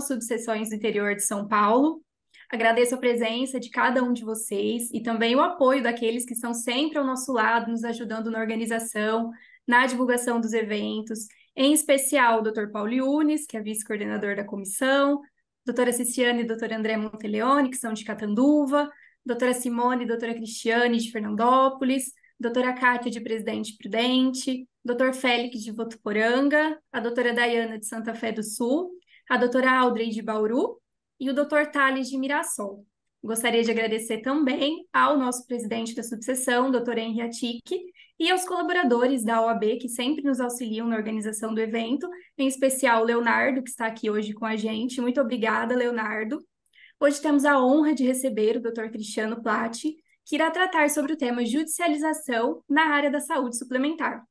as subseções do interior de São Paulo. Agradeço a presença de cada um de vocês e também o apoio daqueles que estão sempre ao nosso lado, nos ajudando na organização, na divulgação dos eventos, em especial o Dr. Paulo Yunes, que é vice-coordenador da comissão, doutora Ciciane e doutor André Monteleone, que são de Catanduva, doutora Simone e doutora Cristiane, de Fernandópolis, doutora Cátia, de Presidente Prudente, doutor Félix, de Votuporanga, a doutora Dayana, de Santa Fé do Sul, a doutora Audrey, de Bauru, e o doutor Thales, de Mirassol. Gostaria de agradecer também ao nosso presidente da subseção, doutor Henri Atique, e aos colaboradores da OAB, que sempre nos auxiliam na organização do evento, em especial o Leonardo, que está aqui hoje com a gente. Muito obrigada, Leonardo. Hoje temos a honra de receber o Dr. Cristiano Platti, que irá tratar sobre o tema judicialização na área da saúde suplementar.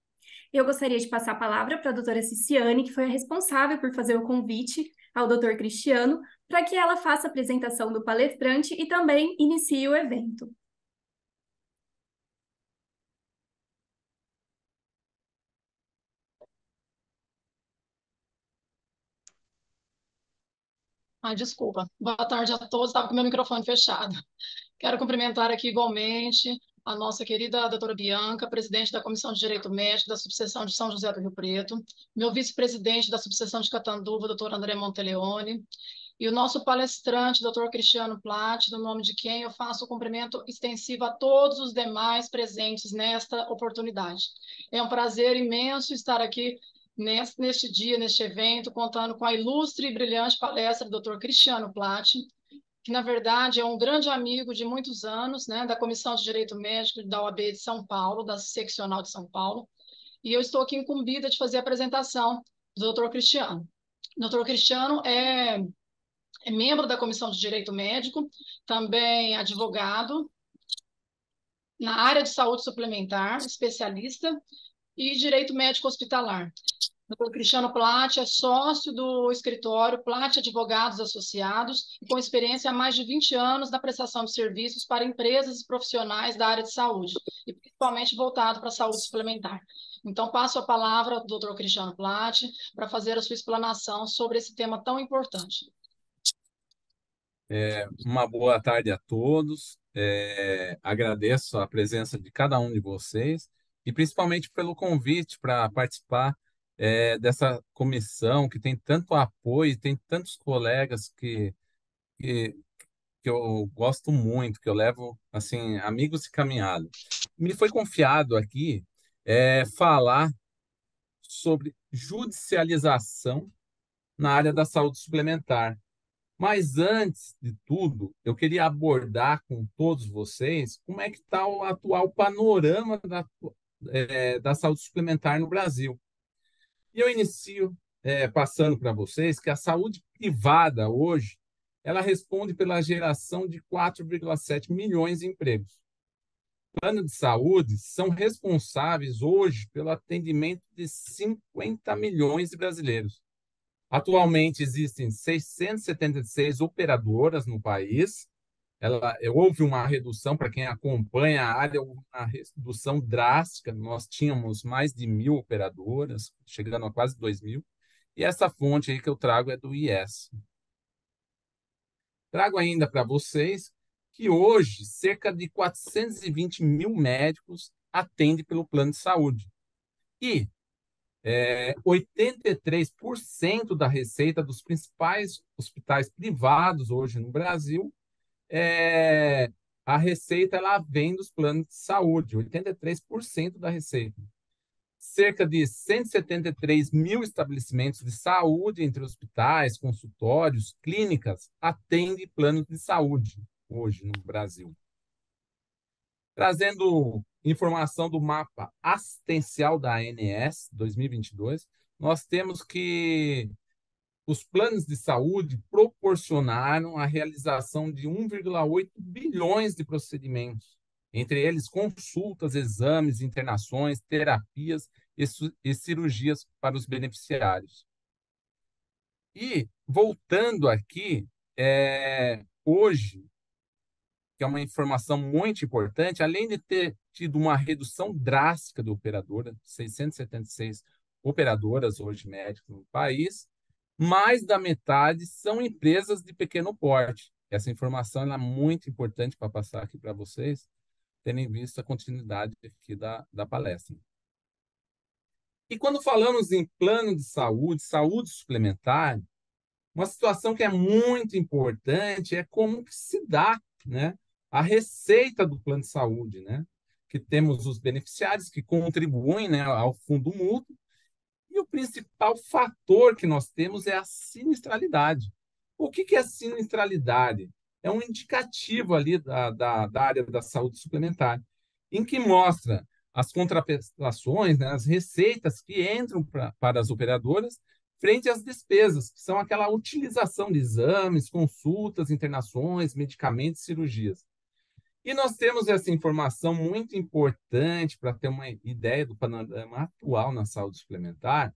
Eu gostaria de passar a palavra para a doutora Ciciane, que foi a responsável por fazer o convite ao doutor Cristiano, para que ela faça a apresentação do palestrante e também inicie o evento. Ai, desculpa. Boa tarde a todos. Estava com meu microfone fechado. Quero cumprimentar aqui igualmente a nossa querida doutora Bianca, presidente da Comissão de Direito Médico da subseção de São José do Rio Preto, meu vice-presidente da subseção de Catanduva, doutor André Monteleone, e o nosso palestrante, doutor Cristiano Platti, no nome de quem eu faço o cumprimento extensivo a todos os demais presentes nesta oportunidade. É um prazer imenso estar aqui neste dia, neste evento, contando com a ilustre e brilhante palestra do Dr. Cristiano Platti, que, na verdade, é um grande amigo de muitos anos, né, da Comissão de Direito Médico da OAB de São Paulo, da Seccional de São Paulo, e eu estou aqui incumbida de fazer a apresentação do Dr. Cristiano. O Dr. Cristiano é membro da Comissão de Direito Médico, também advogado na área de saúde suplementar, especialista, e direito médico hospitalar. O Dr. Cristiano Platti é sócio do escritório Platti Advogados Associados, com experiência há mais de 20 anos na prestação de serviços para empresas e profissionais da área de saúde, e principalmente voltado para a saúde suplementar. Então, passo a palavra ao Dr. Cristiano Platti para fazer a sua explanação sobre esse tema tão importante. Uma boa tarde a todos. Agradeço a presença de cada um de vocês e principalmente pelo convite para participar dessa comissão que tem tanto apoio, tem tantos colegas que, que eu gosto muito, que eu levo assim amigos de caminhada. Me foi confiado aqui falar sobre judicialização na área da saúde suplementar. Mas antes de tudo, eu queria abordar com todos vocês como é que está o atual panorama da saúde suplementar no Brasil. E eu inicio passando para vocês que a saúde privada hoje, ela responde pela geração de 4,7 milhões de empregos. Planos de saúde são responsáveis hoje pelo atendimento de 50 milhões de brasileiros. Atualmente existem 676 operadoras no país. Houve uma redução, para quem acompanha a área, houve uma redução drástica. Nós tínhamos mais de 1.000 operadoras, chegando a quase 2.000. E essa fonte aí que eu trago é do IES. Trago ainda para vocês que hoje cerca de 420 mil médicos atendem pelo plano de saúde. E 83% da receita dos principais hospitais privados hoje no Brasil, a receita ela vem dos planos de saúde, 83% da receita. Cerca de 173 mil estabelecimentos de saúde, entre hospitais, consultórios, clínicas, atendem planos de saúde hoje no Brasil. Trazendo informação do mapa assistencial da ANS 2022, nós temos que os planos de saúde proporcionaram a realização de 1,8 bilhões de procedimentos, entre eles consultas, exames, internações, terapias e cirurgias para os beneficiários. E, voltando aqui, hoje, que é uma informação muito importante, além de ter tido uma redução drástica de operadora, 676 operadoras hoje médicas no país, mais da metade são empresas de pequeno porte. Essa informação ela é muito importante para passar aqui para vocês, tendo em vista a continuidade aqui da palestra. E quando falamos em plano de saúde, saúde suplementar, uma situação que é muito importante é como que se dá, né, a receita do plano de saúde, né? Que temos os beneficiários que contribuem, né, ao fundo mútuo, e o principal fator que nós temos é a sinistralidade. O que é a sinistralidade? É um indicativo ali da área da saúde suplementar, em que mostra as contraprestações, né, as receitas que entram para as operadoras frente às despesas, que são aquela utilização de exames, consultas, internações, medicamentos, cirurgias. E nós temos essa informação muito importante para ter uma ideia do panorama atual na saúde suplementar,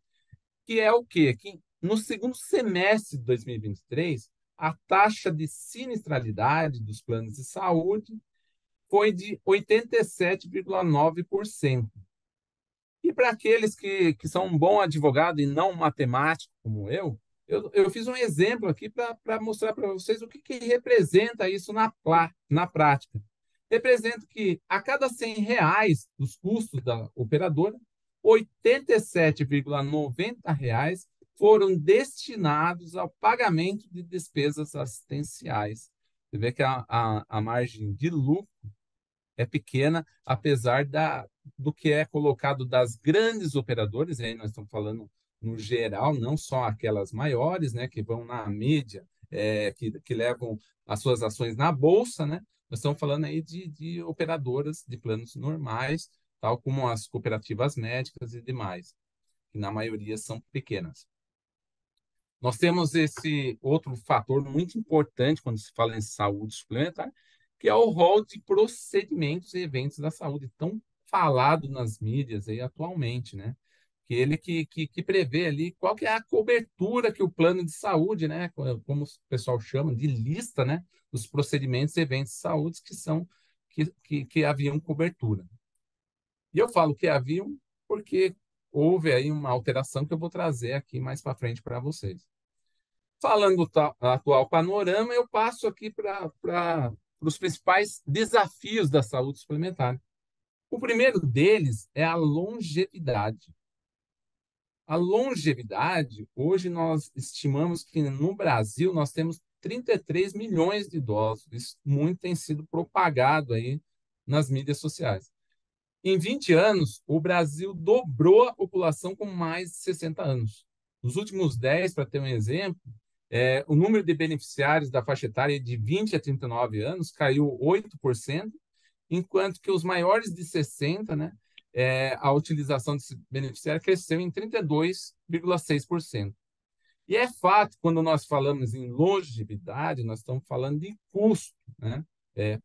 que é o quê? Que no segundo semestre de 2023, a taxa de sinistralidade dos planos de saúde foi de 87,9%. E para aqueles que são um bom advogado e não matemático como eu fiz um exemplo aqui para mostrar para vocês o que representa isso na prática. Representa que a cada R$ 100 dos custos da operadora, R$ 87,90 foram destinados ao pagamento de despesas assistenciais. Você vê que a margem de lucro é pequena, apesar do que é colocado das grandes operadoras, e aí nós estamos falando no geral, não só aquelas maiores, né, que vão na mídia, que levam as suas ações na bolsa, né? Nós estamos falando aí de operadoras de planos normais, tal como as cooperativas médicas e demais, que na maioria são pequenas. Nós temos esse outro fator muito importante quando se fala em saúde suplementar, que é o rol de procedimentos e eventos da saúde, tão falado nas mídias aí atualmente, né? Que ele que prevê ali qual que é a cobertura que o plano de saúde, né? Como o pessoal chama, de lista, né? Dos procedimentos e eventos de saúde que haviam cobertura. E eu falo que haviam porque houve aí uma alteração que eu vou trazer aqui mais para frente para vocês. Falando do atual panorama, eu passo aqui para os principais desafios da saúde suplementar. O primeiro deles é a longevidade. A longevidade, hoje nós estimamos que no Brasil nós temos 33 milhões de idosos. Isso muito tem sido propagado aí nas mídias sociais. Em 20 anos, o Brasil dobrou a população com mais de 60 anos. Nos últimos 10, para ter um exemplo, o número de beneficiários da faixa etária de 20 a 39 anos caiu 8%, enquanto que os maiores de 60, né, a utilização desse beneficiário cresceu em 32,6%. E é fato, quando nós falamos em longevidade, nós estamos falando de custo, né,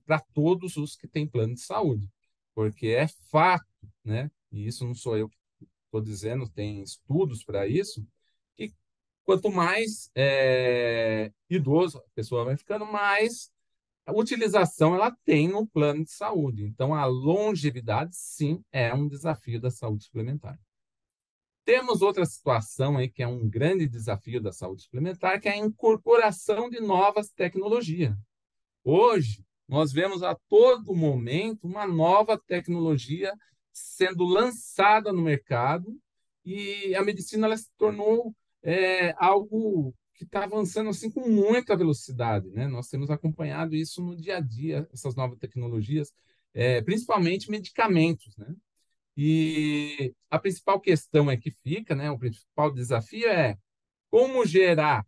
para todos os que têm plano de saúde, porque é fato, né, e isso não sou eu que estou dizendo, tem estudos para isso, que quanto mais idoso a pessoa vai ficando, mais a utilização ela tem no plano de saúde. Então, a longevidade, sim, é um desafio da saúde suplementar. Temos outra situação aí que é um grande desafio da saúde suplementar, que é a incorporação de novas tecnologias. Hoje, nós vemos a todo momento uma nova tecnologia sendo lançada no mercado e a medicina ela se tornou algo que está avançando assim com muita velocidade, né? Nós temos acompanhado isso no dia a dia, essas novas tecnologias, principalmente medicamentos, né? E a principal questão que fica, né? O principal desafio é como gerar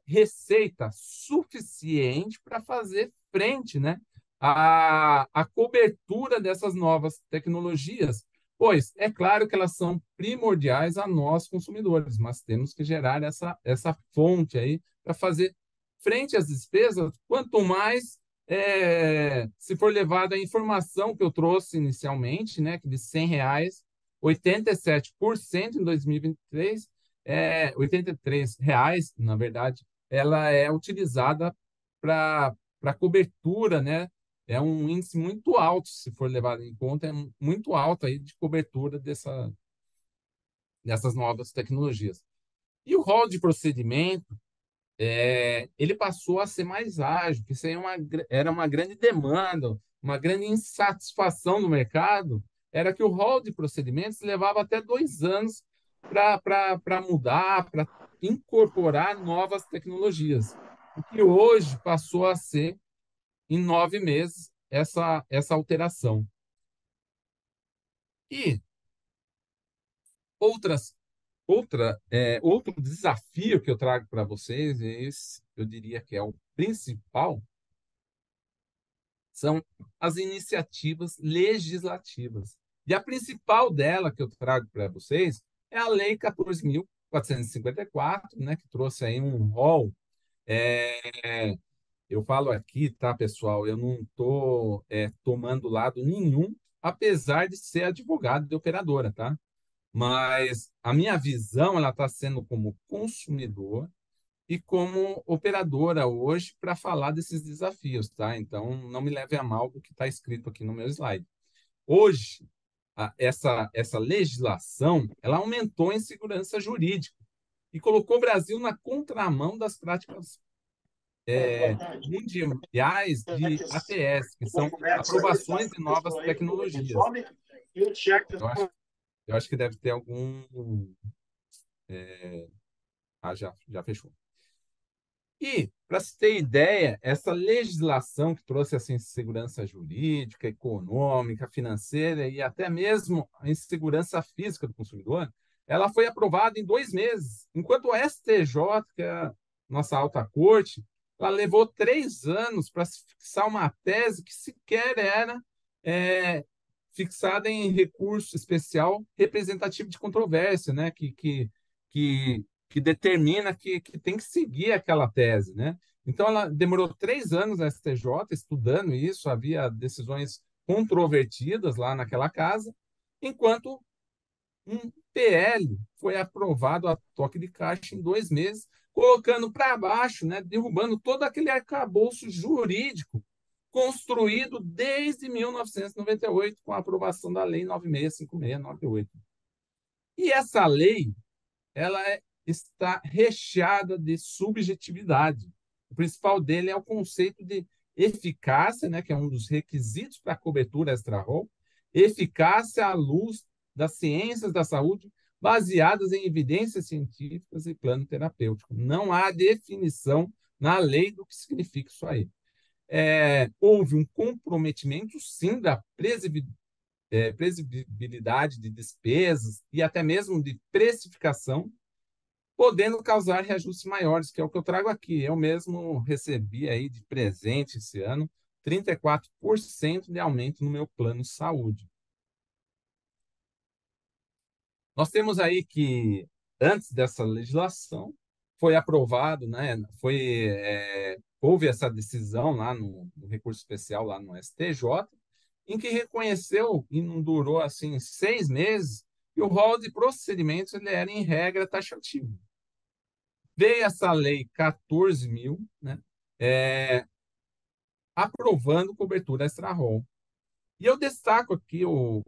receita suficiente para fazer frente, né, à cobertura dessas novas tecnologias, pois é claro que elas são primordiais a nós consumidores, mas temos que gerar essa fonte aí para fazer frente às despesas, quanto mais se for levada a informação que eu trouxe inicialmente, né, que de R$ 100, 87% em 2023, R$ 83, na verdade, ela é utilizada para cobertura, né? É um índice muito alto, se for levado em conta, é muito alto aí de cobertura dessas novas tecnologias. E o rol de procedimento, ele passou a ser mais ágil, que isso aí era uma grande demanda, uma grande insatisfação do mercado, era que o rol de procedimentos levava até 2 anos para mudar, para incorporar novas tecnologias. O que hoje passou a ser, em 9 meses, essa alteração. E outras outro desafio que eu trago para vocês, e esse eu diria que é o principal, são as iniciativas legislativas. E a principal dela que eu trago para vocês é a Lei 14.454, né, que trouxe aí um rol. Eu falo aqui, tá, pessoal? Eu não estou tomando lado nenhum, apesar de ser advogado de operadora, tá? Mas a minha visão ela está sendo como consumidor e como operadora hoje para falar desses desafios, tá? Então, não me leve a mal o que está escrito aqui no meu slide. Hoje, essa legislação ela aumentou a insegurança jurídica e colocou o Brasil na contramão das práticas mundiais de ATS, que são aprovações de novas tecnologias. Eu acho que deve ter algum. Já fechou. E, para se ter ideia, essa legislação que trouxe essa insegurança jurídica, econômica, financeira e até mesmo a insegurança física do consumidor, ela foi aprovada em 2 meses, enquanto o STJ, que é a nossa alta corte, ela levou 3 anos para se fixar uma tese que sequer era é, fixada em recurso especial representativo de controvérsia, né? Que determina que tem que seguir aquela tese, né? Então, ela demorou 3 anos na STJ estudando isso, havia decisões controvertidas lá naquela casa, enquanto um PL foi aprovado a toque de caixa em 2 meses, colocando para baixo, né, derrubando todo aquele arcabouço jurídico construído desde 1998, com a aprovação da Lei 965698. E essa lei está recheada de subjetividade. O principal dele é o conceito de eficácia, né, que é um dos requisitos para a cobertura extra-rol, eficácia à luz das ciências da saúde baseadas em evidências científicas e plano terapêutico. Não há definição na lei do que significa isso aí. Houve um comprometimento, sim, da previsibilidade de despesas e até mesmo de precificação, podendo causar reajustes maiores, que é o que eu trago aqui. Eu mesmo recebi aí de presente esse ano 34% de aumento no meu plano de saúde. Nós temos aí que, antes dessa legislação, foi aprovado, né, houve essa decisão lá no recurso especial, lá no STJ, em que reconheceu, e não durou assim 6 meses, que o rol de procedimentos ele era, em regra, taxativo. Veio essa lei 14.000, né, aprovando cobertura extra-rol. E eu destaco aqui o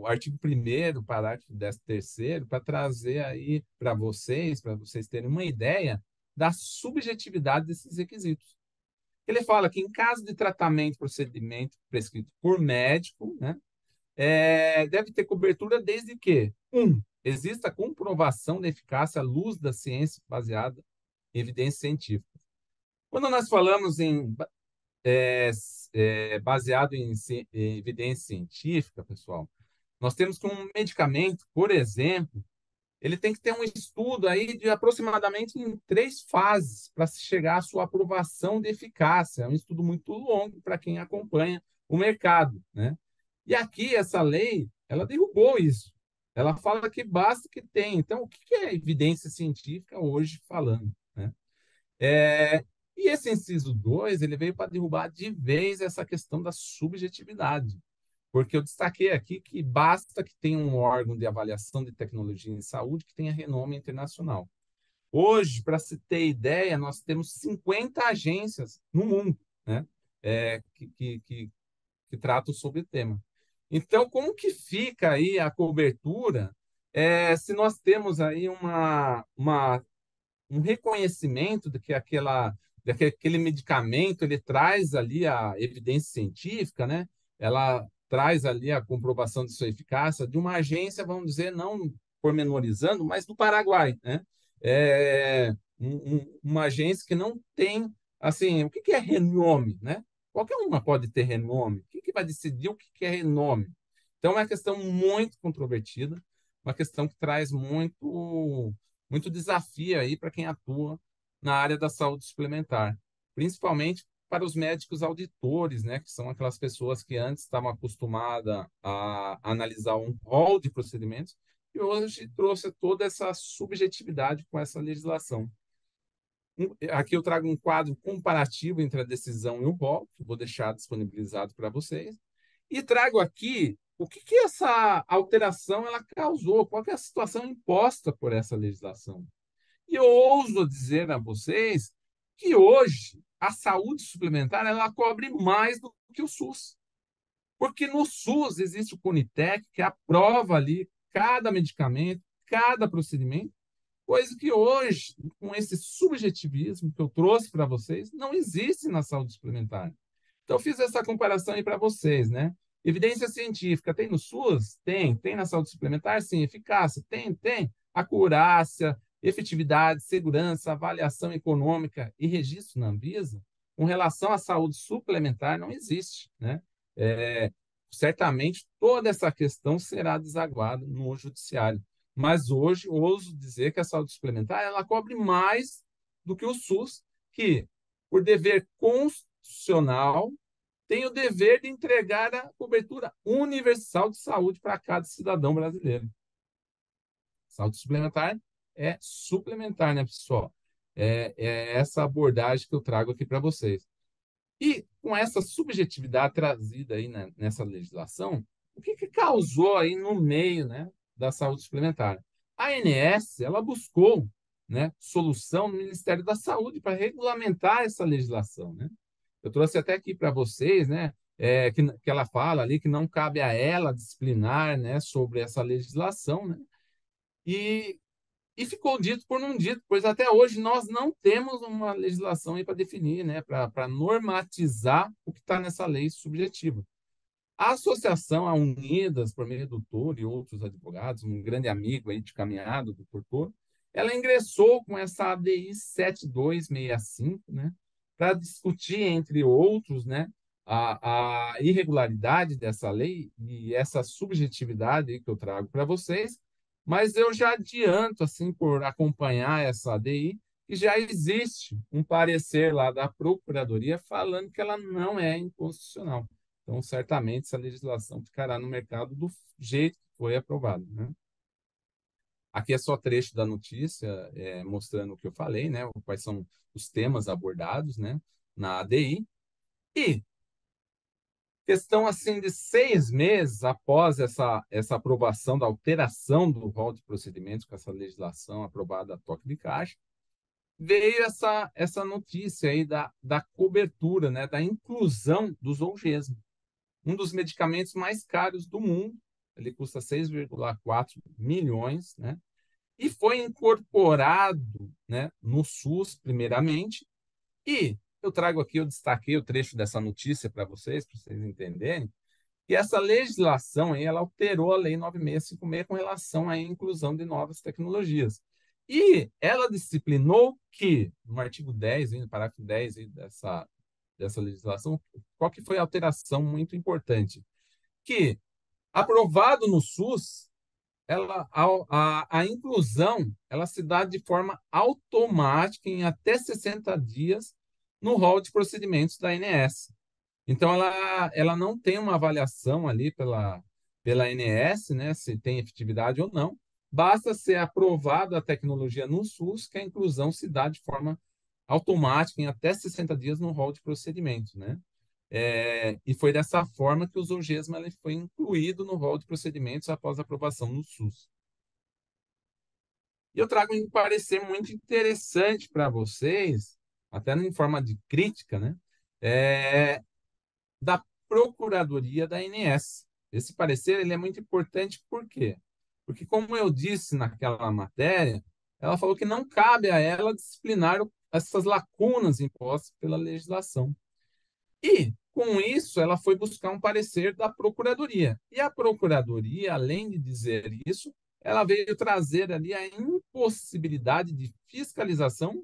artigo 1º, parágrafo 13º, para trazer aí para vocês terem uma ideia da subjetividade desses requisitos. Ele fala que, em caso de tratamento, procedimento prescrito por médico, né, deve ter cobertura desde que, exista comprovação da eficácia à luz da ciência baseada em evidência científica. Quando nós falamos em baseado em evidência científica, pessoal, nós temos que um medicamento, por exemplo, ele tem que ter um estudo aí de aproximadamente em 3 fases para se chegar à sua aprovação de eficácia. É um estudo muito longo para quem acompanha o mercado, né? E aqui essa lei, ela derrubou isso. Ela fala que basta que tenha. Então, o que é evidência científica hoje falando, né? E esse inciso 2, ele veio para derrubar de vez essa questão da subjetividade, porque eu destaquei aqui que basta que tenha um órgão de avaliação de tecnologia em saúde que tenha renome internacional. Hoje, para se ter ideia, nós temos 50 agências no mundo, né, que tratam sobre o tema. Então, como que fica aí a cobertura se nós temos aí uma um reconhecimento de que aquele medicamento ele traz ali a evidência científica, né? Ela traz ali a comprovação de sua eficácia de uma agência, vamos dizer, não pormenorizando, mas do Paraguai, né? Uma agência que não tem, assim, o que que é renome, né? Qualquer uma pode ter renome. O que que vai decidir o que que é renome? Então, é uma questão muito controvertida, uma questão que traz muito desafio aí para quem atua na área da saúde suplementar, principalmente para os médicos auditores, né, que são aquelas pessoas que antes estavam acostumadas a analisar um rol de procedimentos e hoje trouxe toda essa subjetividade com essa legislação. Aqui eu trago um quadro comparativo entre a decisão e o rol, que eu vou deixar disponibilizado para vocês, e trago aqui o que que essa alteração ela causou, qual que é a situação imposta por essa legislação. E eu ouso dizer a vocês que hoje a saúde suplementar ela cobre mais do que o SUS. Porque no SUS existe o Conitec, que aprova ali cada medicamento, cada procedimento, coisa que hoje, com esse subjetivismo que eu trouxe para vocês, não existe na saúde suplementar. Então, eu fiz essa comparação aí para vocês, né? Evidência científica tem no SUS? Tem. Tem na saúde suplementar? Sim. Eficácia? Tem. Acurácia, efetividade, segurança, avaliação econômica e registro na Anvisa, com relação à saúde suplementar, não existe, né? É, certamente toda essa questão será desaguada no judiciário. Mas hoje, ouso dizer que a saúde suplementar ela cobre mais do que o SUS, que, por dever constitucional, tem o dever de entregar a cobertura universal de saúde para cada cidadão brasileiro. Saúde suplementar é suplementar, né, pessoal? É essa abordagem que eu trago aqui para vocês. E com essa subjetividade trazida aí nessa legislação, o que que causou aí no meio, né, da saúde suplementar? A ANS, ela buscou, né, solução no Ministério da Saúde para regulamentar essa legislação, né? Eu trouxe até aqui para vocês, né, que ela fala ali que não cabe a ela disciplinar, né, sobre essa legislação, né? E e ficou dito por não dito, pois até hoje nós não temos uma legislação aí para definir, né, para normatizar o que está nessa lei subjetiva. A associação, a Unidas, por meio do doutor e outros advogados, um grande amigo aí de caminhada do doutor, ela ingressou com essa ADI 7265, né, para discutir, entre outros, né, a irregularidade dessa lei e essa subjetividade aí que eu trago para vocês, mas eu já adianto, assim, por acompanhar essa ADI, que já existe um parecer lá da Procuradoria falando que ela não é inconstitucional. Então, certamente, essa legislação ficará no mercado do jeito que foi aprovado, né? Aqui é só trecho da notícia, mostrando o que eu falei, né? Quais são os temas abordados, né, na ADI. E questão assim de 6 meses após essa aprovação da alteração do rol de procedimentos com essa legislação aprovada a toque de caixa, veio essa notícia aí da cobertura, né, da inclusão do Zolgensma, um dos medicamentos mais caros do mundo. Ele custa 6,4 milhões, né? E foi incorporado, né, no SUS, primeiramente. E eu trago aqui, eu destaquei o trecho dessa notícia para vocês entenderem, que essa legislação aí, ela alterou a Lei 9656 com relação à inclusão de novas tecnologias. E ela disciplinou que, no artigo 10, no parágrafo 10 aí dessa legislação, qual que foi a alteração muito importante? Que, aprovado no SUS, a inclusão ela se dá de forma automática em até 60 dias no rol de procedimentos da ANS. Então, ela não tem uma avaliação ali pela ANS, né, se tem efetividade ou não. Basta ser aprovada a tecnologia no SUS que a inclusão se dá de forma automática em até 60 dias no rol de procedimentos, né? E foi dessa forma que o Zolgensma ele foi incluído no rol de procedimentos após a aprovação no SUS. E eu trago um parecer muito interessante para vocês, até em forma de crítica, né? Da Procuradoria da ANS. Esse parecer ele é muito importante por quê? Porque, como eu disse naquela matéria, ela falou que não cabe a ela disciplinar essas lacunas impostas pela legislação. E, com isso, ela foi buscar um parecer da Procuradoria. E a Procuradoria, além de dizer isso, ela veio trazer ali a impossibilidade de fiscalização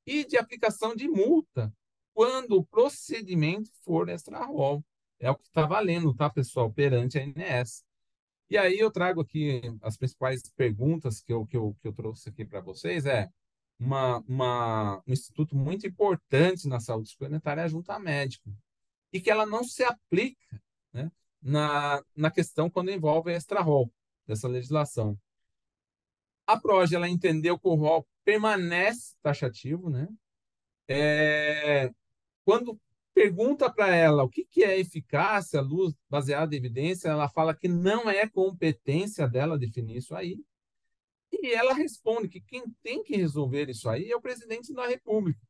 e de aplicação de multa quando o procedimento for extra-rol. É o que está valendo, tá, pessoal, perante a ANS. E aí eu trago aqui as principais perguntas que eu trouxe aqui para vocês. Um instituto muito importante na saúde suplementar é a junta médica, e que ela não se aplica, né, na questão quando envolve extra-rol dessa legislação. A PROGE, ela entendeu que o rol permanece taxativo, né? Quando pergunta para ela o que é eficácia, luz baseada em evidência, ela fala que não é competência dela definir isso aí. E ela responde que quem tem que resolver isso aí é o presidente da República,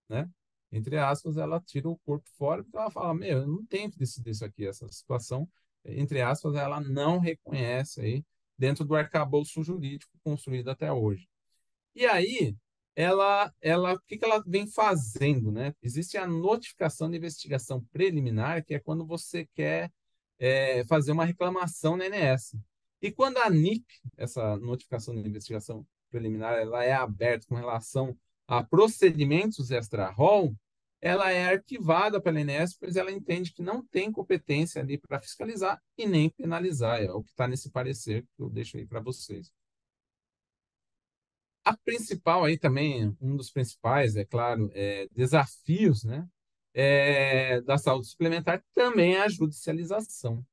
né? Entre aspas, ela tira o corpo fora, porque ela fala, meu, eu não tenho que decidir isso aqui, essa situação, entre aspas, ela não reconhece aí dentro do arcabouço jurídico construído até hoje. E aí, o que ela vem fazendo, né? Existe a notificação de investigação preliminar, que é quando você quer fazer uma reclamação na ANS. E quando a NIP, essa notificação de investigação preliminar, ela é aberta com relação a procedimentos extra-rol, ela é arquivada pela ANS, pois ela entende que não tem competência ali para fiscalizar e nem penalizar. É o que está nesse parecer que eu deixo aí para vocês. A principal aí também, um dos principais, é claro, desafios, né, da saúde suplementar também é a judicialização.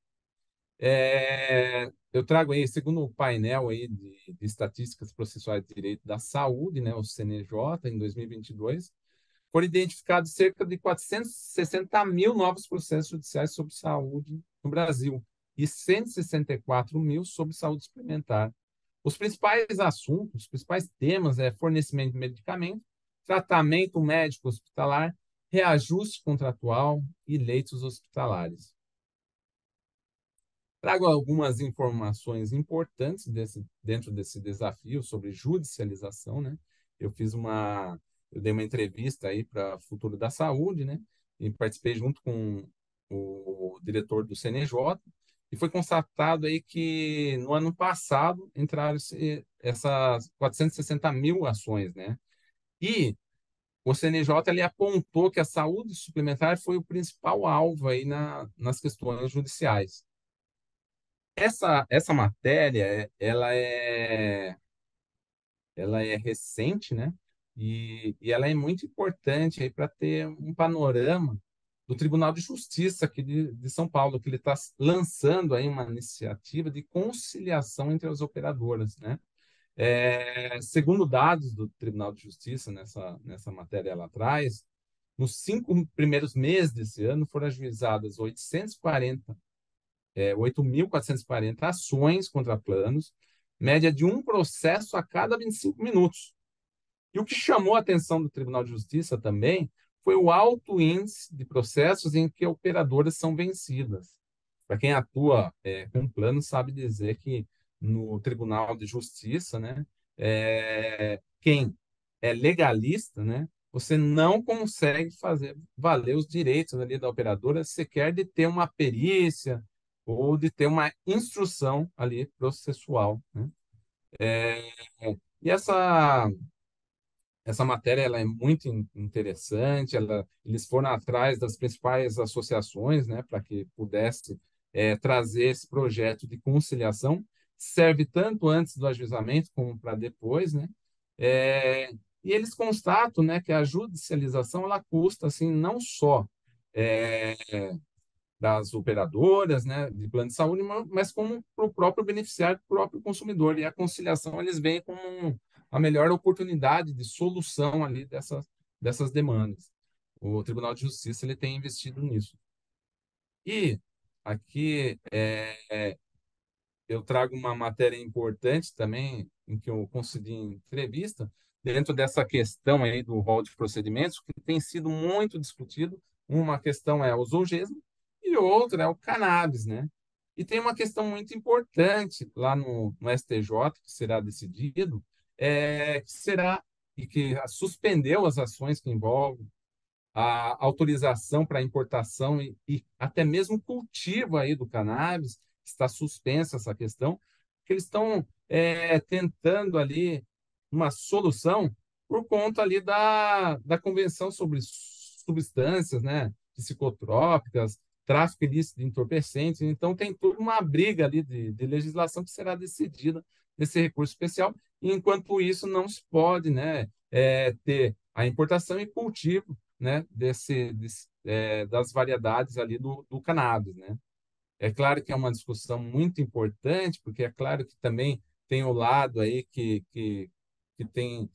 Eu trago aí, segundo o painel aí de estatísticas processuais de direito da saúde, né, o CNJ, em 2022, foram identificados cerca de 460 mil novos processos judiciais sobre saúde no Brasil e 164 mil sobre saúde suplementar. Os principais assuntos, os principais temas é fornecimento de medicamento, tratamento médico hospitalar, reajuste contratual e leitos hospitalares. Trago algumas informações importantes dentro desse desafio sobre judicialização, né? Eu dei uma entrevista aí para Futuro da Saúde, né? E participei junto com o diretor do CNJ, e foi constatado aí que no ano passado entraram essas 460 mil ações, né? E o CNJ ele apontou que a saúde suplementar foi o principal alvo aí nas questões judiciais. Essa matéria, ela é recente, né? E ela é muito importante aí para ter um panorama do Tribunal de Justiça aqui de São Paulo, que ele está lançando aí uma iniciativa de conciliação entre as operadoras, né? Segundo dados do Tribunal de Justiça, nessa matéria lá atrás, nos 5 primeiros meses desse ano foram ajuizadas 8.440 ações contra planos, média de um processo a cada 25 minutos. E o que chamou a atenção do Tribunal de Justiça também foi o alto índice de processos em que operadoras são vencidas. Para quem atua com plano, sabe dizer que no Tribunal de Justiça, né, quem é legalista, né, você não consegue fazer valer os direitos ali da operadora sequer de ter uma perícia ou de ter uma instrução ali processual, né? É, e essa matéria ela é muito interessante. Eles foram atrás das principais associações, né, para que pudesse trazer esse projeto de conciliação. Serve tanto antes do ajuizamento como para depois, né? É, e eles constatam, né, que a judicialização ela custa assim não só é, das operadoras, né, de plano de saúde, mas como para o próprio beneficiário, para o próprio consumidor. E a conciliação eles veem como a melhor oportunidade de solução ali dessas demandas. O Tribunal de Justiça ele tem investido nisso. E aqui eu trago uma matéria importante também, em que eu concedi entrevista, dentro dessa questão aí do rol de procedimentos, que tem sido muito discutido. Uma questão é o zoogesmo e outra é o cannabis, né? E tem uma questão muito importante lá no STJ, que será decidido, que será e que suspendeu as ações que envolvem a autorização para importação e até mesmo cultivo aí do cannabis, está suspensa essa questão, que eles estão tentando ali uma solução por conta ali da Convenção sobre Substâncias, né, psicotrópicas, tráfico ilícito de entorpecentes. Então, tem toda uma briga ali de legislação que será decidida nesse recurso especial. E, enquanto isso, não se pode, né, ter a importação e cultivo, né, das variedades ali do cannabis, né? É claro que é uma discussão muito importante, porque é claro que também tem o lado aí que tem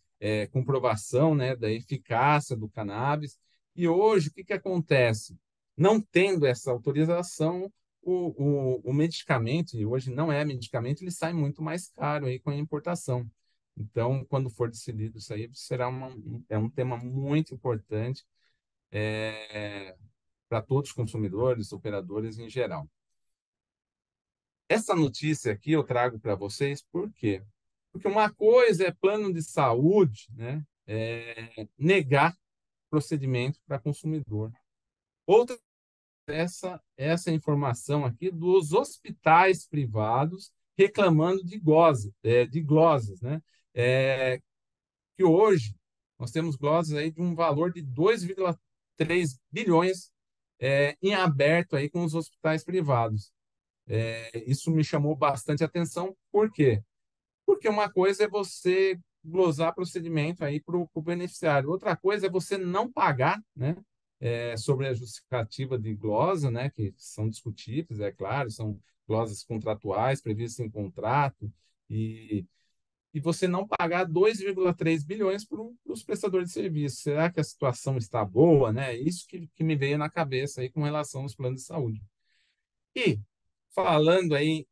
comprovação, né, da eficácia do cannabis. E hoje, o que acontece? Não tendo essa autorização, o medicamento, e hoje não é medicamento, ele sai muito mais caro aí com a importação. Então, quando for decidido isso aí, será um tema muito importante para todos os consumidores, operadores em geral. Essa notícia aqui eu trago para vocês por quê? Porque uma coisa é plano de saúde, né? Negar procedimento para consumidor. Outra é essa informação aqui dos hospitais privados reclamando de glosas, né? Que hoje nós temos glosas aí de um valor de 2,3 bilhões em aberto aí com os hospitais privados. Isso me chamou bastante atenção. Por quê? Porque uma coisa é você glosar procedimento aí para o beneficiário. Outra coisa é você não pagar, né? Sobre a justificativa de glosa, né? Que são discutíveis, é claro, são glosas contratuais previstas em contrato e você não pagar 2,3 bilhões para os prestadores de serviço. Será que a situação está boa, né? Isso que me veio na cabeça aí com relação aos planos de saúde. E falando aí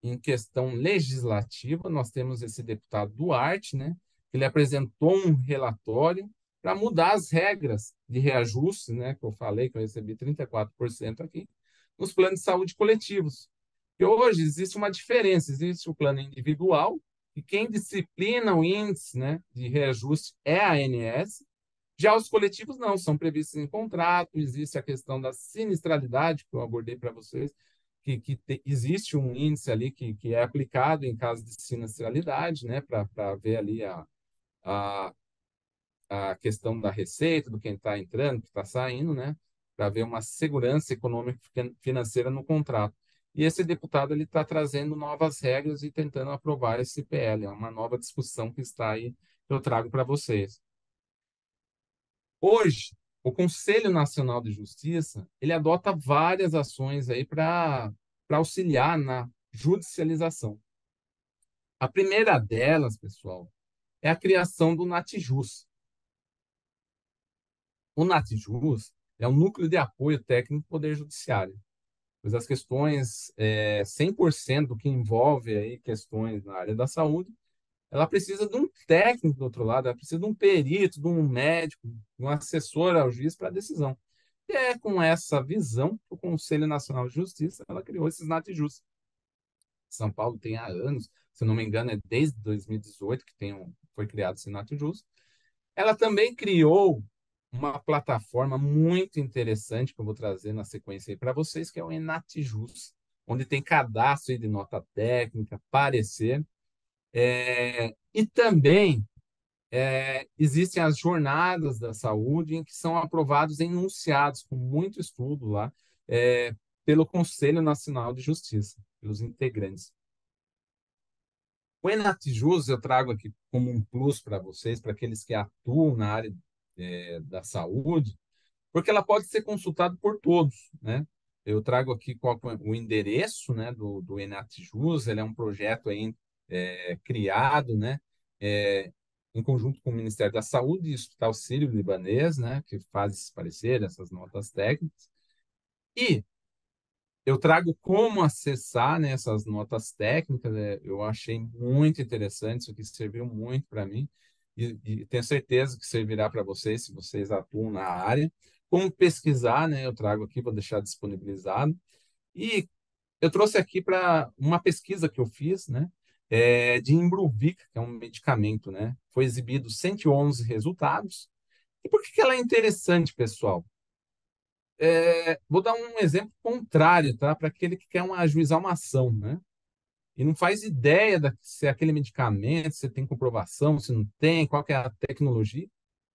em questão legislativa, nós temos esse deputado Duarte, né? Ele apresentou um relatório para mudar as regras de reajuste, né? Que eu falei que eu recebi 34% aqui, nos planos de saúde coletivos. E hoje existe uma diferença, existe o plano individual, e quem disciplina o índice, né, de reajuste é a ANS. Já os coletivos não, são previstos em contrato, existe a questão da sinistralidade, que eu abordei para vocês, existe um índice ali que é aplicado em caso de sinistralidade, né, para ver ali a, a questão da receita, do quem está entrando, que está saindo, né, para ver uma segurança econômica e financeira no contrato. E esse deputado ele está trazendo novas regras e tentando aprovar esse PL. É uma nova discussão que está aí, que eu trago para vocês. Hoje, o Conselho Nacional de Justiça, ele adota várias ações aí para auxiliar na judicialização. A primeira delas, pessoal, é a criação do Natijus. O Natijus é um núcleo de apoio técnico do Poder Judiciário, pois as questões, 100% do que envolve aí questões na área da saúde, ela precisa de um técnico do outro lado, ela precisa de um perito, de um médico, de um assessor ao juiz para a decisão. E é com essa visão que o Conselho Nacional de Justiça ela criou esses Natijus. São Paulo tem há anos, se não me engano, é desde 2018 que foi criado esse Natijus. Ela também criou uma plataforma muito interessante que eu vou trazer na sequência aí para vocês, que é o Enatijus, onde tem cadastro aí de nota técnica, parecer, e também existem as jornadas da saúde em que são aprovados enunciados com muito estudo lá pelo Conselho Nacional de Justiça, pelos integrantes. O Enatijus eu trago aqui como um plus para vocês, para aqueles que atuam na área da saúde, porque ela pode ser consultada por todos, né? Eu trago aqui qual é o endereço, né, do Enatijus. Ele é um projeto aí, criado, né, em conjunto com o Ministério da Saúde e o Hospital Sírio-Libanês, né, que faz esse parecer, essas notas técnicas. E eu trago como acessar, né, essas notas técnicas. Eu achei muito interessante, isso aqui serviu muito para mim e tenho certeza que servirá para vocês, se vocês atuam na área. Como pesquisar, né, eu trago aqui, vou deixar disponibilizado. E eu trouxe aqui para uma pesquisa que eu fiz, né, de Imbruvica, que é um medicamento, né? Foi exibido 111 resultados. E por que ela é interessante, pessoal? Vou dar um exemplo contrário, tá? Para aquele que quer ajuizar uma ação, né? E não faz ideia se é aquele medicamento, se tem comprovação, se não tem, qual que é a tecnologia.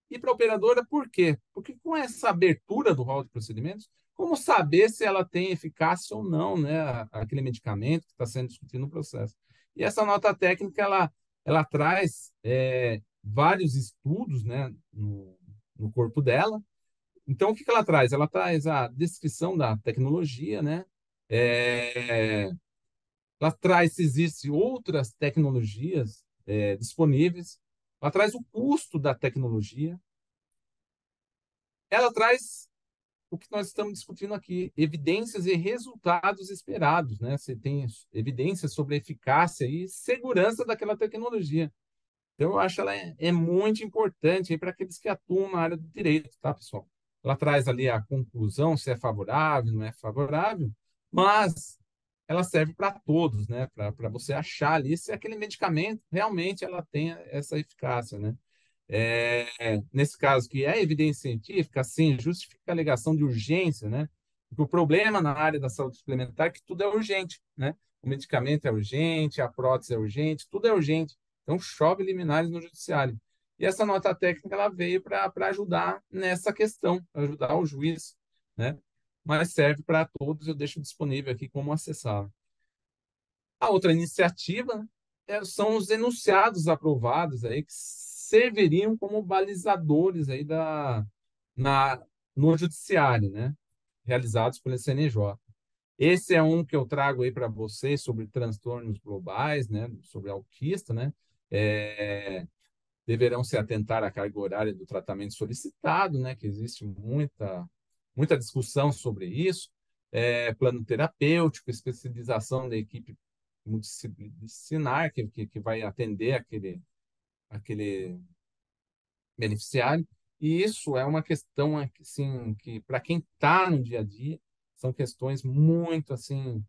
E para a operadora, por quê? Porque com essa abertura do rol de procedimentos, como saber se ela tem eficácia ou não, né? Aquele medicamento que está sendo discutido no processo. E essa nota técnica, ela traz vários estudos, né, no corpo dela. Então, o que ela traz? Ela traz a descrição da tecnologia, né? É, ela traz se existem outras tecnologias disponíveis. Ela traz o custo da tecnologia. Ela traz o que nós estamos discutindo aqui, evidências e resultados esperados, né? Você tem evidências sobre a eficácia e segurança daquela tecnologia. Então, eu acho que ela é muito importante para aqueles que atuam na área do direito, tá, pessoal? Ela traz ali a conclusão, se é favorável, não é favorável, mas ela serve para todos, né? Para você achar ali se aquele medicamento realmente ela tem essa eficácia, né? Nesse caso, que é evidência científica, sim, justifica a alegação de urgência, né? Porque o problema na área da saúde suplementar é que tudo é urgente, né? O medicamento é urgente, a prótese é urgente, tudo é urgente. Então, chove liminares no judiciário. E essa nota técnica ela veio para ajudar nessa questão, para ajudar o juiz, né? Mas serve para todos, eu deixo disponível aqui como acessar. A outra iniciativa, né, são os enunciados aprovados aí que serviriam como balizadores aí na, no judiciário, né? Realizados pelo CNJ. Esse é um que eu trago aí para vocês sobre transtornos globais, né? Sobre autista, né? É, deverão se atentar à carga horária do tratamento solicitado, né? Que existe muita discussão sobre isso. Plano terapêutico, especialização da equipe multidisciplinar que vai atender aquele beneficiário. E isso é uma questão assim, que, para quem está no dia a dia, são questões muito assim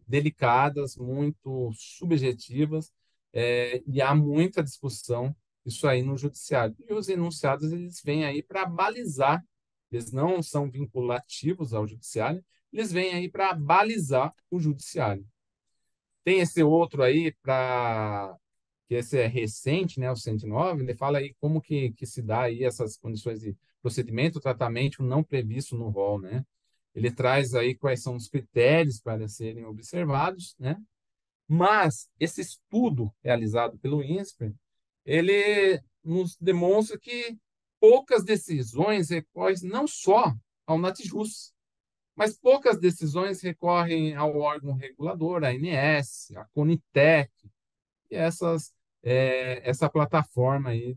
delicadas, muito subjetivas, e há muita discussão isso aí no judiciário. E os enunciados eles vêm aí para balizar, eles não são vinculativos ao judiciário, eles vêm aí para balizar o judiciário. Tem esse outro aí, que esse é recente, né, o 109, ele fala aí como que se dá aí essas condições de procedimento, tratamento não previsto no rol, né? Ele traz aí quais são os critérios para serem observados, né? Mas esse estudo realizado pelo INSPER, ele nos demonstra que poucas decisões recorrem não só ao Natjust, mas poucas decisões recorrem ao órgão regulador, a ANS, a Conitec, e essa plataforma aí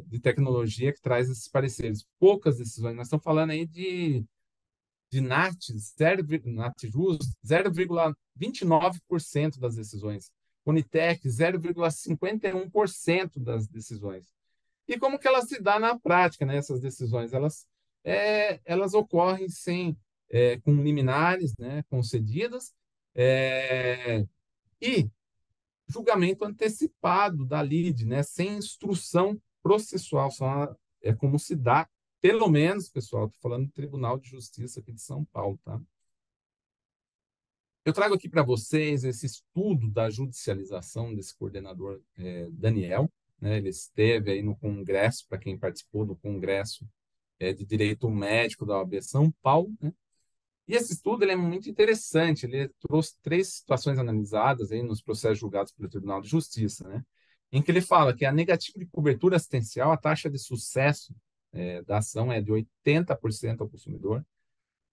de tecnologia que traz esses pareceres. Poucas decisões. Nós estamos falando aí de Natjust, 0,29% das decisões. Conitec, 0,51% das decisões. E como que elas se dá na prática, né, essas decisões? Elas ocorrem com liminares, né, concedidas, e julgamento antecipado da lide, né, sem instrução processual. É como se dá, pelo menos, pessoal, estou falando do Tribunal de Justiça aqui de São Paulo, tá? Eu trago aqui para vocês esse estudo da judicialização desse coordenador Daniel, né? Ele esteve aí no congresso, para quem participou do congresso de Direito Médico da OAB São Paulo, né? E esse estudo ele é muito interessante, ele trouxe 3 situações analisadas aí nos processos julgados pelo Tribunal de Justiça, né? Em que ele fala que a negativa de cobertura assistencial, a taxa de sucesso da ação é de 80% ao consumidor,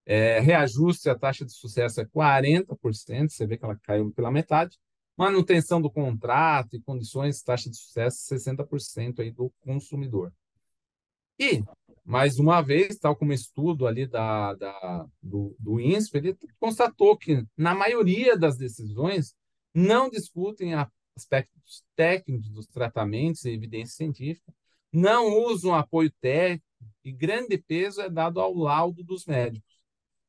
reajuste, a taxa de sucesso é 40%, você vê que ela caiu pela metade, manutenção do contrato e condições, taxa de sucesso 60% aí do consumidor. E, mais uma vez, tal como estudo ali do INSPER, ele constatou que, na maioria das decisões, não discutem aspectos técnicos dos tratamentos e evidência científica, não usam apoio técnico e grande peso é dado ao laudo dos médicos.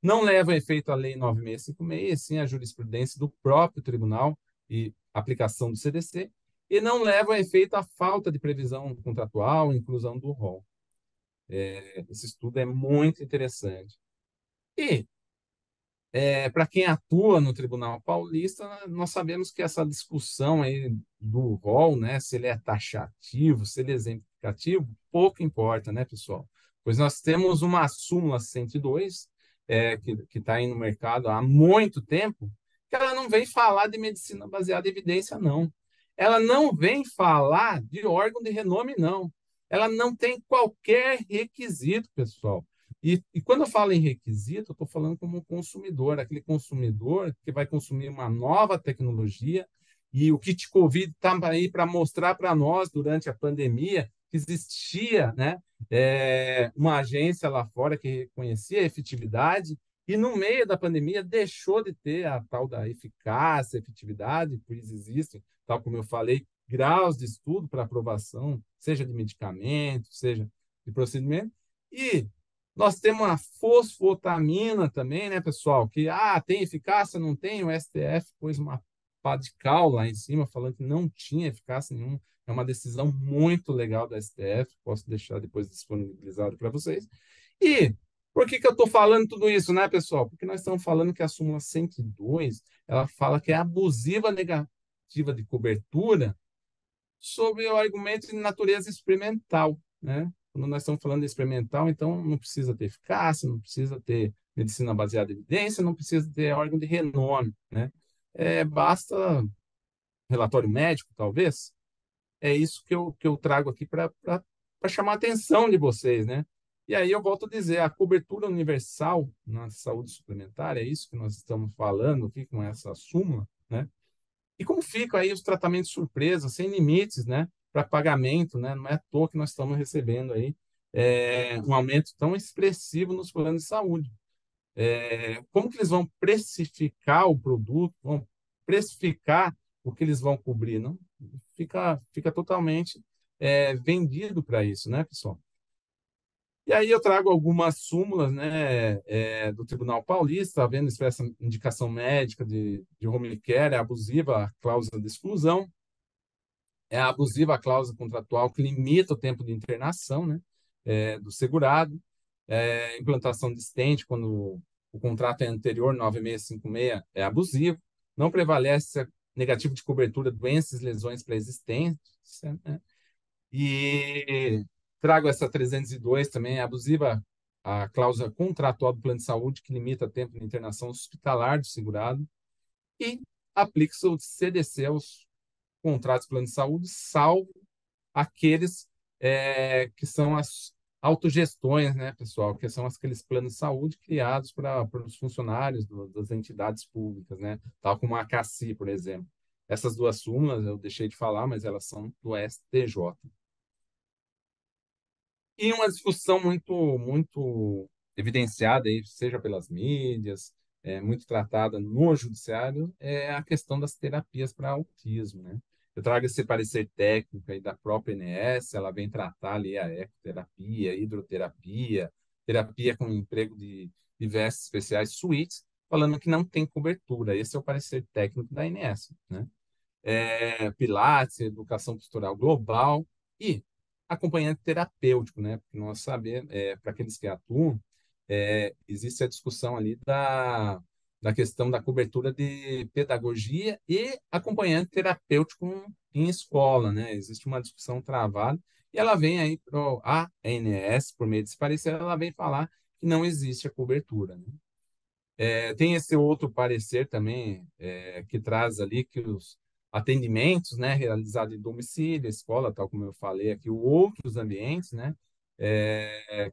Não leva a efeito a Lei 9656, sim a jurisprudência do próprio tribunal, e aplicação do CDC, e não levam a efeito a falta de previsão contratual, inclusão do rol. Esse estudo é muito interessante. E, para quem atua no Tribunal Paulista, nós sabemos que essa discussão aí do rol, né, se ele é taxativo, se ele é exemplificativo, pouco importa, né, pessoal? Pois nós temos uma súmula 102, que está aí no mercado há muito tempo, que ela não vem falar de medicina baseada em evidência, não. Ela não vem falar de órgão de renome, não. Ela não tem qualquer requisito, pessoal. E quando eu falo em requisito, eu estou falando como consumidor, aquele consumidor que vai consumir uma nova tecnologia, e o kit Covid está aí para mostrar para nós, durante a pandemia, que existia, né, uma agência lá fora que reconhecia a efetividade, e no meio da pandemia deixou de ter a tal da eficácia, efetividade, pois existem, tal como eu falei, graus de estudo para aprovação, seja de medicamento, seja de procedimento, e nós temos uma fosfotamina também, né, pessoal? Que tem eficácia, não tem? O STF pôs uma pá de cal lá em cima, falando que não tinha eficácia nenhuma. É uma decisão muito legal da STF, posso deixar depois disponibilizado para vocês. E por que eu estou falando tudo isso, né, pessoal? Porque nós estamos falando que a súmula 102, ela fala que é abusiva negativa de cobertura sobre o argumento de natureza experimental, né? Quando nós estamos falando de experimental, então não precisa ter eficácia, não precisa ter medicina baseada em evidência, não precisa ter órgão de renome, né? Basta relatório médico, talvez. É isso que eu trago aqui para chamar a atenção de vocês, né? E aí eu volto a dizer, a cobertura universal na saúde suplementar, é isso que nós estamos falando aqui com essa súmula, né? E como ficam aí os tratamentos surpresa, sem limites, né, para pagamento, né? Não é à toa que nós estamos recebendo aí um aumento tão expressivo nos planos de saúde. Como que eles vão precificar o produto, vão precificar o que eles vão cobrir? Não fica totalmente vendido para isso, né, pessoal? E aí eu trago algumas súmulas, né, do Tribunal Paulista, havendo expressa indicação médica de home care, é abusiva a cláusula de exclusão, é abusiva a cláusula contratual que limita o tempo de internação, né, do segurado, implantação de stent quando o contrato é anterior, 9656, é abusivo, não prevalece negativo de cobertura, doenças e lesões pré-existentes, né? E trago essa 302 também, é abusiva a cláusula contratual do plano de saúde, que limita o tempo de internação hospitalar do segurado, e aplica-se o CDC aos contratos de plano de saúde, salvo aqueles que são as autogestões, né, pessoal, que são aqueles planos de saúde criados para os funcionários das entidades públicas, né, tal como a CACI, por exemplo. Essas duas súmulas eu deixei de falar, mas elas são do STJ. E uma discussão muito evidenciada, aí, seja pelas mídias, muito tratada no judiciário, é a questão das terapias para autismo, né? Eu trago esse parecer técnico aí da própria ANS, ela vem tratar ali a ecoterapia, hidroterapia, terapia com emprego de diversas especiais suítes, falando que não tem cobertura. Esse é o parecer técnico da ANS, né? Pilates, educação postural global e acompanhante terapêutico, né? Porque nós sabemos, para aqueles que atuam, existe a discussão ali da questão da cobertura de pedagogia e acompanhante terapêutico em escola, né? Existe uma discussão travada e ela vem aí para a ANS, por meio desse parecer, ela vem falar que não existe a cobertura, né? Tem esse outro parecer também, que traz ali que os atendimentos, né, realizados em domicílio, escola, tal como eu falei aqui, outros ambientes, né,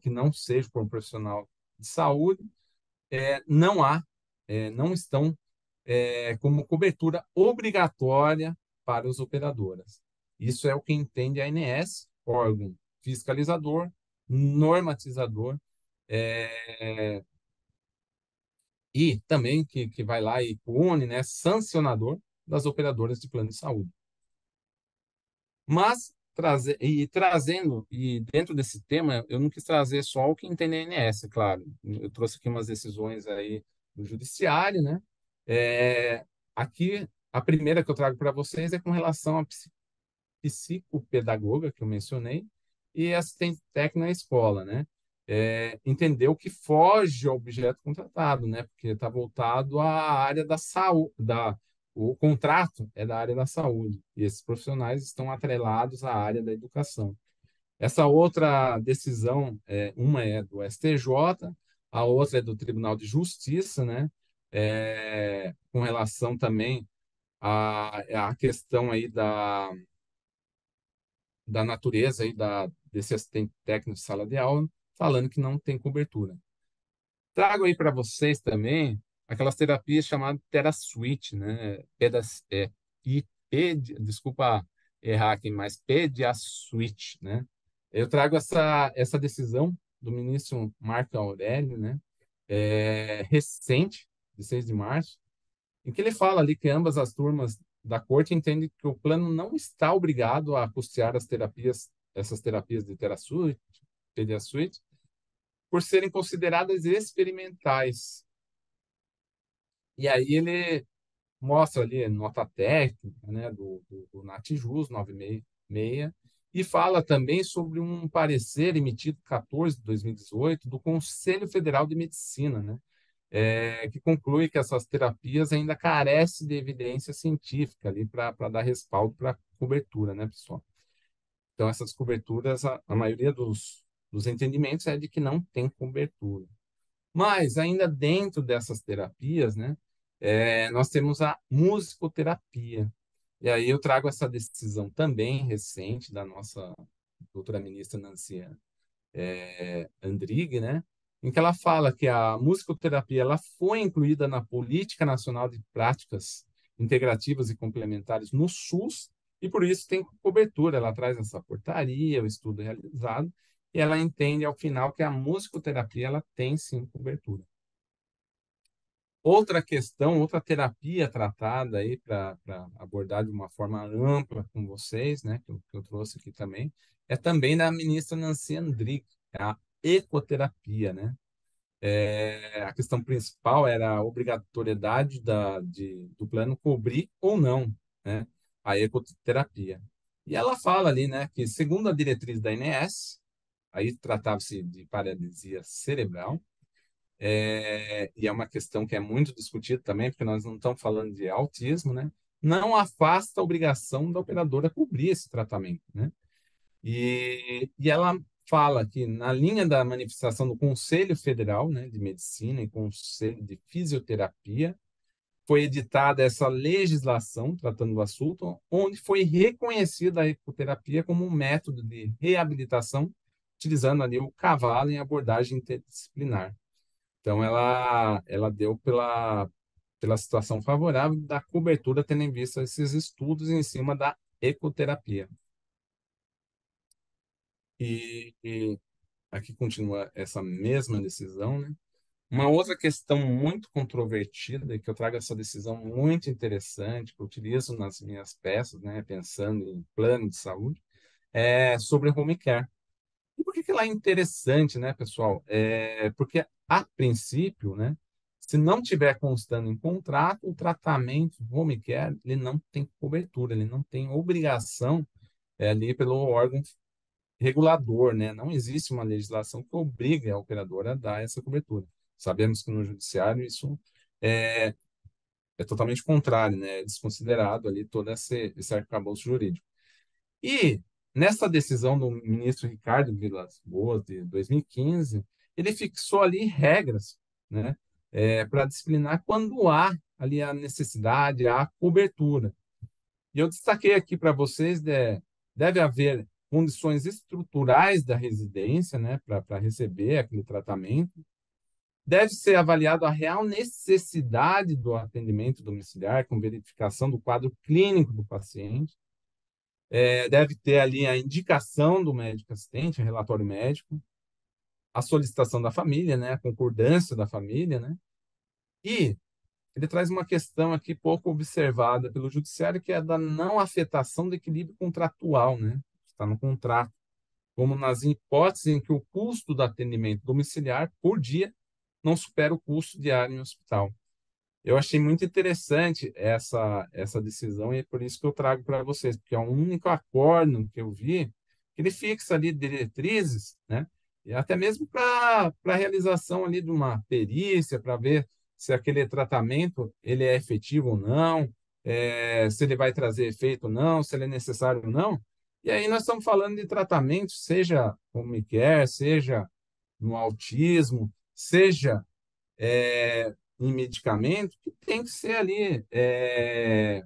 que não sejam por um profissional de saúde, não há, não estão como cobertura obrigatória para as operadoras. Isso é o que entende a ANS, órgão fiscalizador, normatizador, e também que vai lá e pune, né, sancionador das operadoras de plano de saúde. Mas trazendo, e dentro desse tema, eu não quis trazer só o que entende a ANS, claro. Eu trouxe aqui umas decisões aí do judiciário, né? Aqui A primeira que eu trago para vocês é com relação à psicopedagoga, que eu mencionei, e assistente técnico na escola, né? Entender o que foge ao objeto contratado, né? Porque está voltado à área da saúde, o contrato é da área da saúde, e esses profissionais estão atrelados à área da educação. Essa outra decisão, uma é do STJ, a outra é do Tribunal de Justiça, né? Com relação também à questão aí da natureza aí desse assistente técnico de sala de aula, falando que não tem cobertura. Trago aí para vocês também aquelas terapias chamadas TeraSuite, né? Desculpa errar aqui, mas PediaSuite, né? Eu trago essa decisão do ministro Marco Aurélio, né? Recente, de 6 de março, em que ele fala ali que ambas as turmas da corte entendem que o plano não está obrigado a custear essas terapias de TeraSuite, PediaSuite, por serem consideradas experimentais. E aí ele mostra ali nota técnica, né, do Natjuz 966, e fala também sobre um parecer emitido 14 de 2018 do Conselho Federal de Medicina, né, que conclui que essas terapias ainda carecem de evidência científica ali para dar respaldo para cobertura, né, pessoal? Então, essas coberturas, a maioria dos entendimentos é de que não tem cobertura. Mas, ainda dentro dessas terapias, né, nós temos a musicoterapia. E aí eu trago essa decisão também recente da nossa doutora ministra Nancy Andrighi, né, em que ela fala que a musicoterapia ela foi incluída na Política Nacional de Práticas Integrativas e Complementares no SUS e por isso tem cobertura. Ela traz essa portaria, o estudo realizado, e ela entende ao final que a musicoterapia ela tem sim cobertura. Outra questão, outra terapia tratada aí para abordar de uma forma ampla com vocês, né, que eu trouxe aqui também, é também da ministra Nancy Andrighi, a ecoterapia, né? A questão principal era a obrigatoriedade do plano cobrir ou não, né, a ecoterapia. E ela fala ali, né, que segundo a diretriz da ANS, aí tratava-se de paralisia cerebral, e é uma questão que é muito discutida também, porque nós não estamos falando de autismo, né? Não afasta a obrigação da operadora cobrir esse tratamento, né? E ela fala que na linha da manifestação do Conselho Federal, né, de Medicina e Conselho de Fisioterapia, foi editada essa legislação tratando do assunto, onde foi reconhecida a ecoterapia como um método de reabilitação, utilizando ali o cavalo em abordagem interdisciplinar. Então, ela deu pela situação favorável da cobertura, tendo em vista esses estudos em cima da ecoterapia. E aqui continua essa mesma decisão, né? Uma outra questão muito controvertida, e que eu trago essa decisão muito interessante, que eu utilizo nas minhas peças, né, pensando em plano de saúde, é sobre home care. E por que que ela é interessante, né, pessoal? Porque, a princípio, né, se não tiver constando em contrato, o tratamento home care, ele não tem cobertura, ele não tem obrigação ali pelo órgão regulador, né? Não existe uma legislação que obrigue a operadora a dar essa cobertura. Sabemos que no judiciário isso é, é totalmente contrário, né? É desconsiderado ali todo esse arcabouço jurídico. E nessa decisão do ministro Ricardo Vilas Boas, de 2015, ele fixou ali regras, né, para disciplinar quando há ali a necessidade, a cobertura. E eu destaquei aqui para vocês, deve haver condições estruturais da residência, né, para receber aquele tratamento. Deve ser avaliado a real necessidade do atendimento domiciliar, com verificação do quadro clínico do paciente. Deve ter ali a indicação do médico assistente, o relatório médico, a solicitação da família, né, a concordância da família, né? E ele traz uma questão aqui pouco observada pelo judiciário, que é a da não afetação do equilíbrio contratual, né? Está no contrato, como nas hipóteses em que o custo do atendimento domiciliar por dia não supera o custo diário em hospital. Eu achei muito interessante essa decisão e é por isso que eu trago para vocês, porque é o único acórdão que eu vi que ele fixa ali diretrizes, né? E até mesmo para a realização ali de uma perícia, para ver se aquele tratamento ele é efetivo ou não, se ele vai trazer efeito ou não, se ele é necessário ou não. E aí nós estamos falando de tratamento, seja home care, seja no autismo, seja em medicamento, que tem que ser ali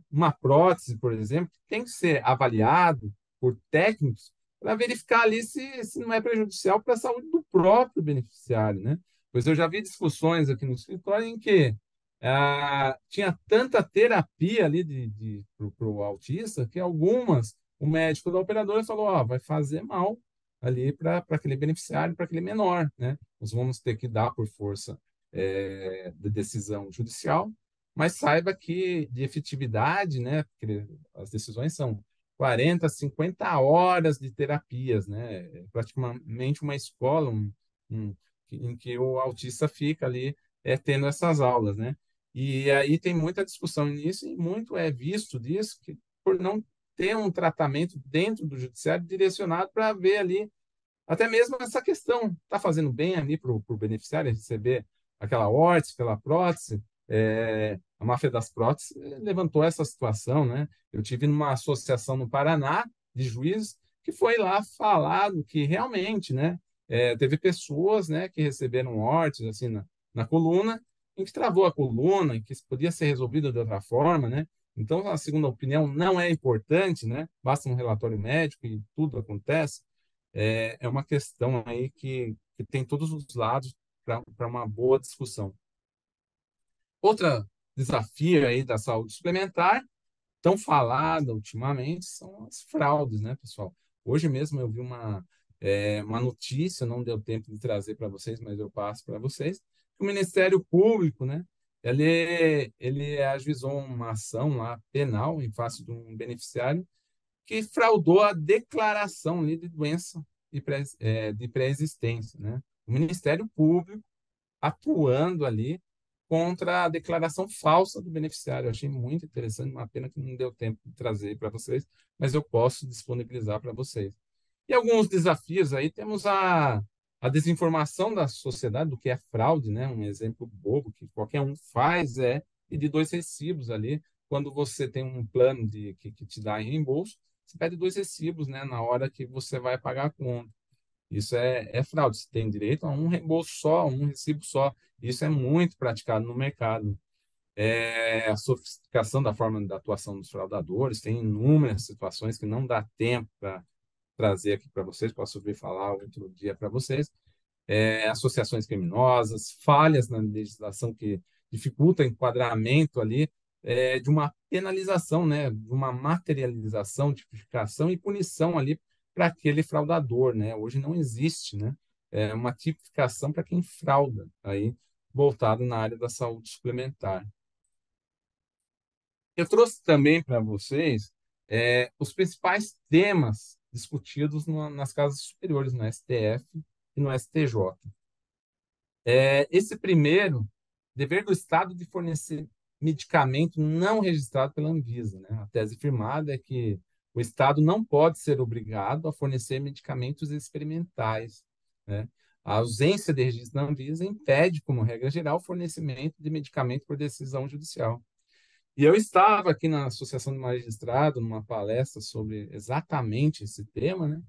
uma prótese, por exemplo, que tem que ser avaliado por técnicos para verificar ali se não é prejudicial para a saúde do próprio beneficiário, né? Pois eu já vi discussões aqui no escritório em que tinha tanta terapia ali para o autista que algumas, o médico da operadora falou, ó, vai fazer mal ali para aquele beneficiário, para aquele menor, né? Nós vamos ter que dar por força de decisão judicial, mas saiba que de efetividade, né, porque as decisões são 40, 50 horas de terapias, né, é praticamente uma escola em que o autista fica ali tendo essas aulas, né, e aí tem muita discussão nisso e muito é visto disso que por não ter um tratamento dentro do judiciário direcionado para ver ali até mesmo essa questão, está fazendo bem ali para o beneficiário receber aquela órtese, aquela prótese? A máfia das próteses levantou essa situação, né? Eu tive numa associação no Paraná de juízes que foi lá falado que realmente, né, teve pessoas, né, que receberam órtese assim na coluna, em que travou a coluna, em que isso podia ser resolvido de outra forma, né? Então, a segunda opinião não é importante, né? Basta um relatório médico e tudo acontece. É uma questão aí que tem todos os lados para uma boa discussão. Outro desafio aí da saúde suplementar, tão falada ultimamente, são as fraudes, né, pessoal? Hoje mesmo eu vi uma notícia, não deu tempo de trazer para vocês, mas eu passo para vocês, que o Ministério Público, né, ele ajuizou uma ação lá penal em face de um beneficiário que fraudou a declaração ali de doença de pré-existência, né? O Ministério Público atuando ali contra a declaração falsa do beneficiário. Eu achei muito interessante, uma pena que não deu tempo de trazer para vocês, mas eu posso disponibilizar para vocês. E alguns desafios aí, temos a desinformação da sociedade do que é fraude, né? Um exemplo bobo que qualquer um faz é pedir dois recibos ali. Quando você tem um plano que te dá em reembolso, você pede dois recibos, né? Na hora que você vai pagar a conta. Isso é fraude. Você tem direito a um reembolso só, um recibo só. Isso é muito praticado no mercado. A sofisticação da forma da atuação dos fraudadores, tem inúmeras situações que não dá tempo para trazer aqui para vocês, posso vir falar outro dia para vocês, associações criminosas, falhas na legislação que dificultam o enquadramento ali de uma penalização, né, de uma materialização, tipificação e punição ali para aquele fraudador, né? Hoje não existe, né, uma tipificação para quem frauda aí voltado na área da saúde suplementar. Eu trouxe também para vocês os principais temas discutidos nas casas superiores, no STF e no STJ. Esse primeiro, dever do Estado de fornecer medicamento não registrado pela Anvisa, né? A tese firmada é que o Estado não pode ser obrigado a fornecer medicamentos experimentais, né? A ausência de registro da Anvisa impede, como regra geral, o fornecimento de medicamento por decisão judicial. E eu estava aqui na Associação de Magistrado, numa palestra sobre exatamente esse tema, né?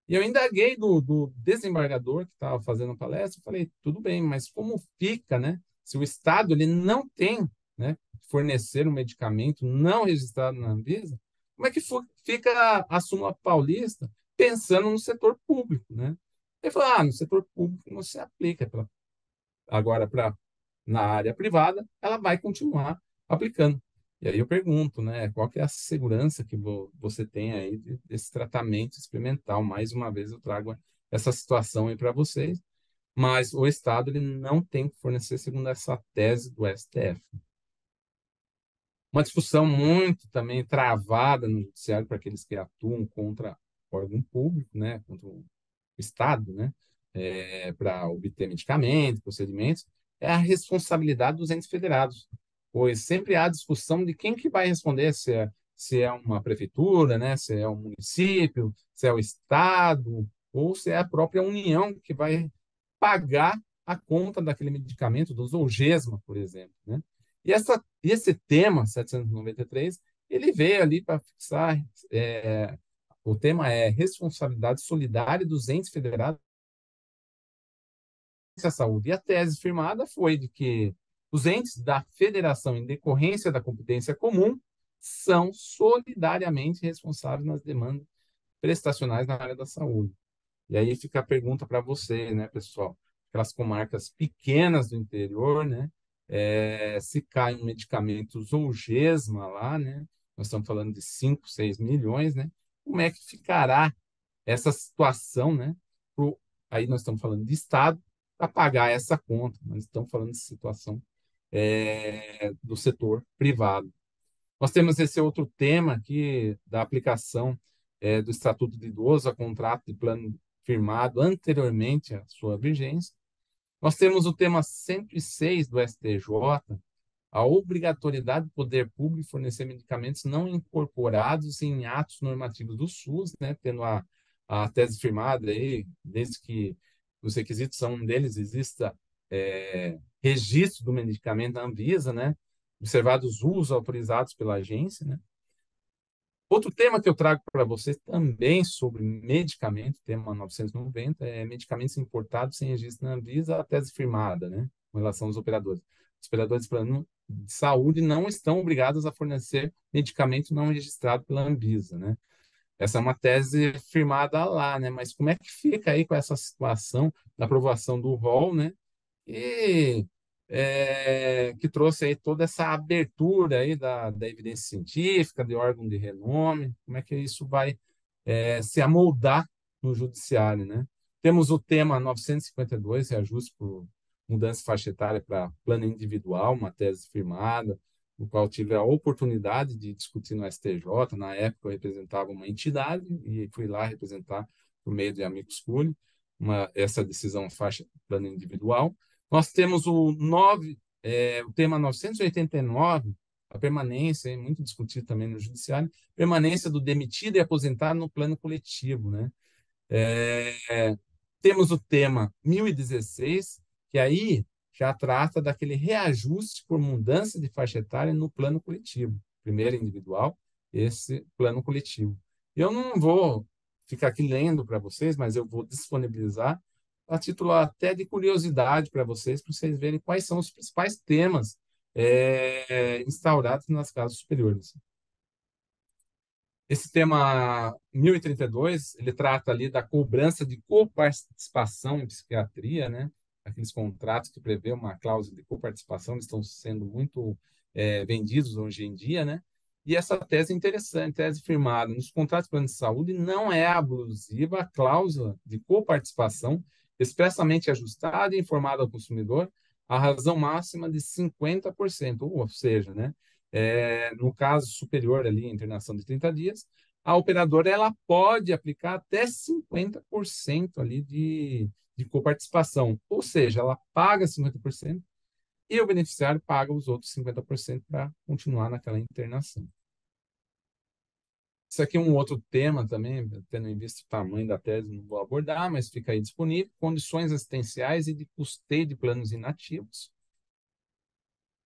E eu indaguei do desembargador que estava fazendo a palestra, falei, tudo bem, mas como fica, né? Se o Estado ele não tem, né, fornecer um medicamento não registrado na Anvisa, como é que fica a súmula paulista pensando no setor público, né? Ele falou, no setor público não se aplica, agora na área privada, ela vai continuar aplicando. E aí eu pergunto, né, qual que é a segurança que você tem aí desse tratamento experimental? Mais uma vez eu trago essa situação aí para vocês, mas o Estado ele não tem que fornecer segundo essa tese do STF. Uma discussão muito também travada no judiciário para aqueles que atuam contra órgão público, né, contra o Estado, né, para obter medicamentos, procedimentos, é a responsabilidade dos entes federados. pois sempre há discussão de quem que vai responder, se é uma prefeitura, né, se é um município, se é o Estado, ou se é a própria União que vai pagar a conta daquele medicamento, do Zolgensma, por exemplo, né? Esse tema, 793, ele veio ali para fixar, o tema é responsabilidade solidária dos entes federados à saúde. E a tese firmada foi de que os entes da federação, em decorrência da competência comum, são solidariamente responsáveis nas demandas prestacionais na área da saúde. E aí fica a pergunta para você, né, pessoal? Aquelas comarcas pequenas do interior, né? Se cai um medicamento Zolgensma lá, né? Nós estamos falando de 5, 6 milhões, né? Como é que ficará essa situação, né? Aí nós estamos falando de Estado para pagar essa conta. Nós estamos falando de situação do setor privado. Nós temos esse outro tema aqui da aplicação do Estatuto de Idoso a contrato de plano firmado anteriormente à sua vigência. Nós temos o tema 106 do STJ, a obrigatoriedade do poder público fornecer medicamentos não incorporados em atos normativos do SUS, né, tendo a tese firmada aí, desde que os requisitos são um deles, exista registro do medicamento na Anvisa, né, observados os usos autorizados pela agência, né. Outro tema que eu trago para vocês também sobre medicamento, tema 990, é medicamentos importados sem registro na Anvisa, a tese firmada, né, com relação aos operadores. Os operadores de plano de saúde não estão obrigados a fornecer medicamento não registrado pela Anvisa, né? Essa é uma tese firmada lá, né? Mas como é que fica aí com essa situação da aprovação do rol, né? E que trouxe aí toda essa abertura aí da evidência científica, de órgão de renome, como é que isso vai se amoldar no judiciário, né? Temos o tema 952, reajuste por mudança de faixa etária para plano individual, uma tese firmada, no qual tive a oportunidade de discutir no STJ. Na época eu representava uma entidade e fui lá representar por meio de amicus curiae essa decisão faixa plano individual. Nós temos o tema 989, a permanência, muito discutido também no judiciário, permanência do demitido e aposentado no plano coletivo, né? Temos o tema 1016, que aí já trata daquele reajuste por mudança de faixa etária no plano coletivo. Primeiro individual, esse plano coletivo. Eu não vou ficar aqui lendo para vocês, mas eu vou disponibilizar a título até de curiosidade para vocês verem quais são os principais temas instaurados nas casas superiores. Esse tema 1032, ele trata ali da cobrança de coparticipação em psiquiatria, né? Aqueles contratos que prevê uma cláusula de coparticipação estão sendo muito vendidos hoje em dia, né? E essa tese é interessante, tese firmada nos contratos de plano de saúde, não é abusiva a cláusula de coparticipação expressamente ajustada e informada ao consumidor a razão máxima de 50%, ou seja, né? No caso superior ali, internação de 30 dias, a operadora ela pode aplicar até 50% ali de coparticipação, ou seja, ela paga 50% e o beneficiário paga os outros 50% para continuar naquela internação. Isso aqui é um outro tema também, tendo em vista o tamanho da tese, não vou abordar, mas fica aí disponível, condições assistenciais e de custeio de planos inativos.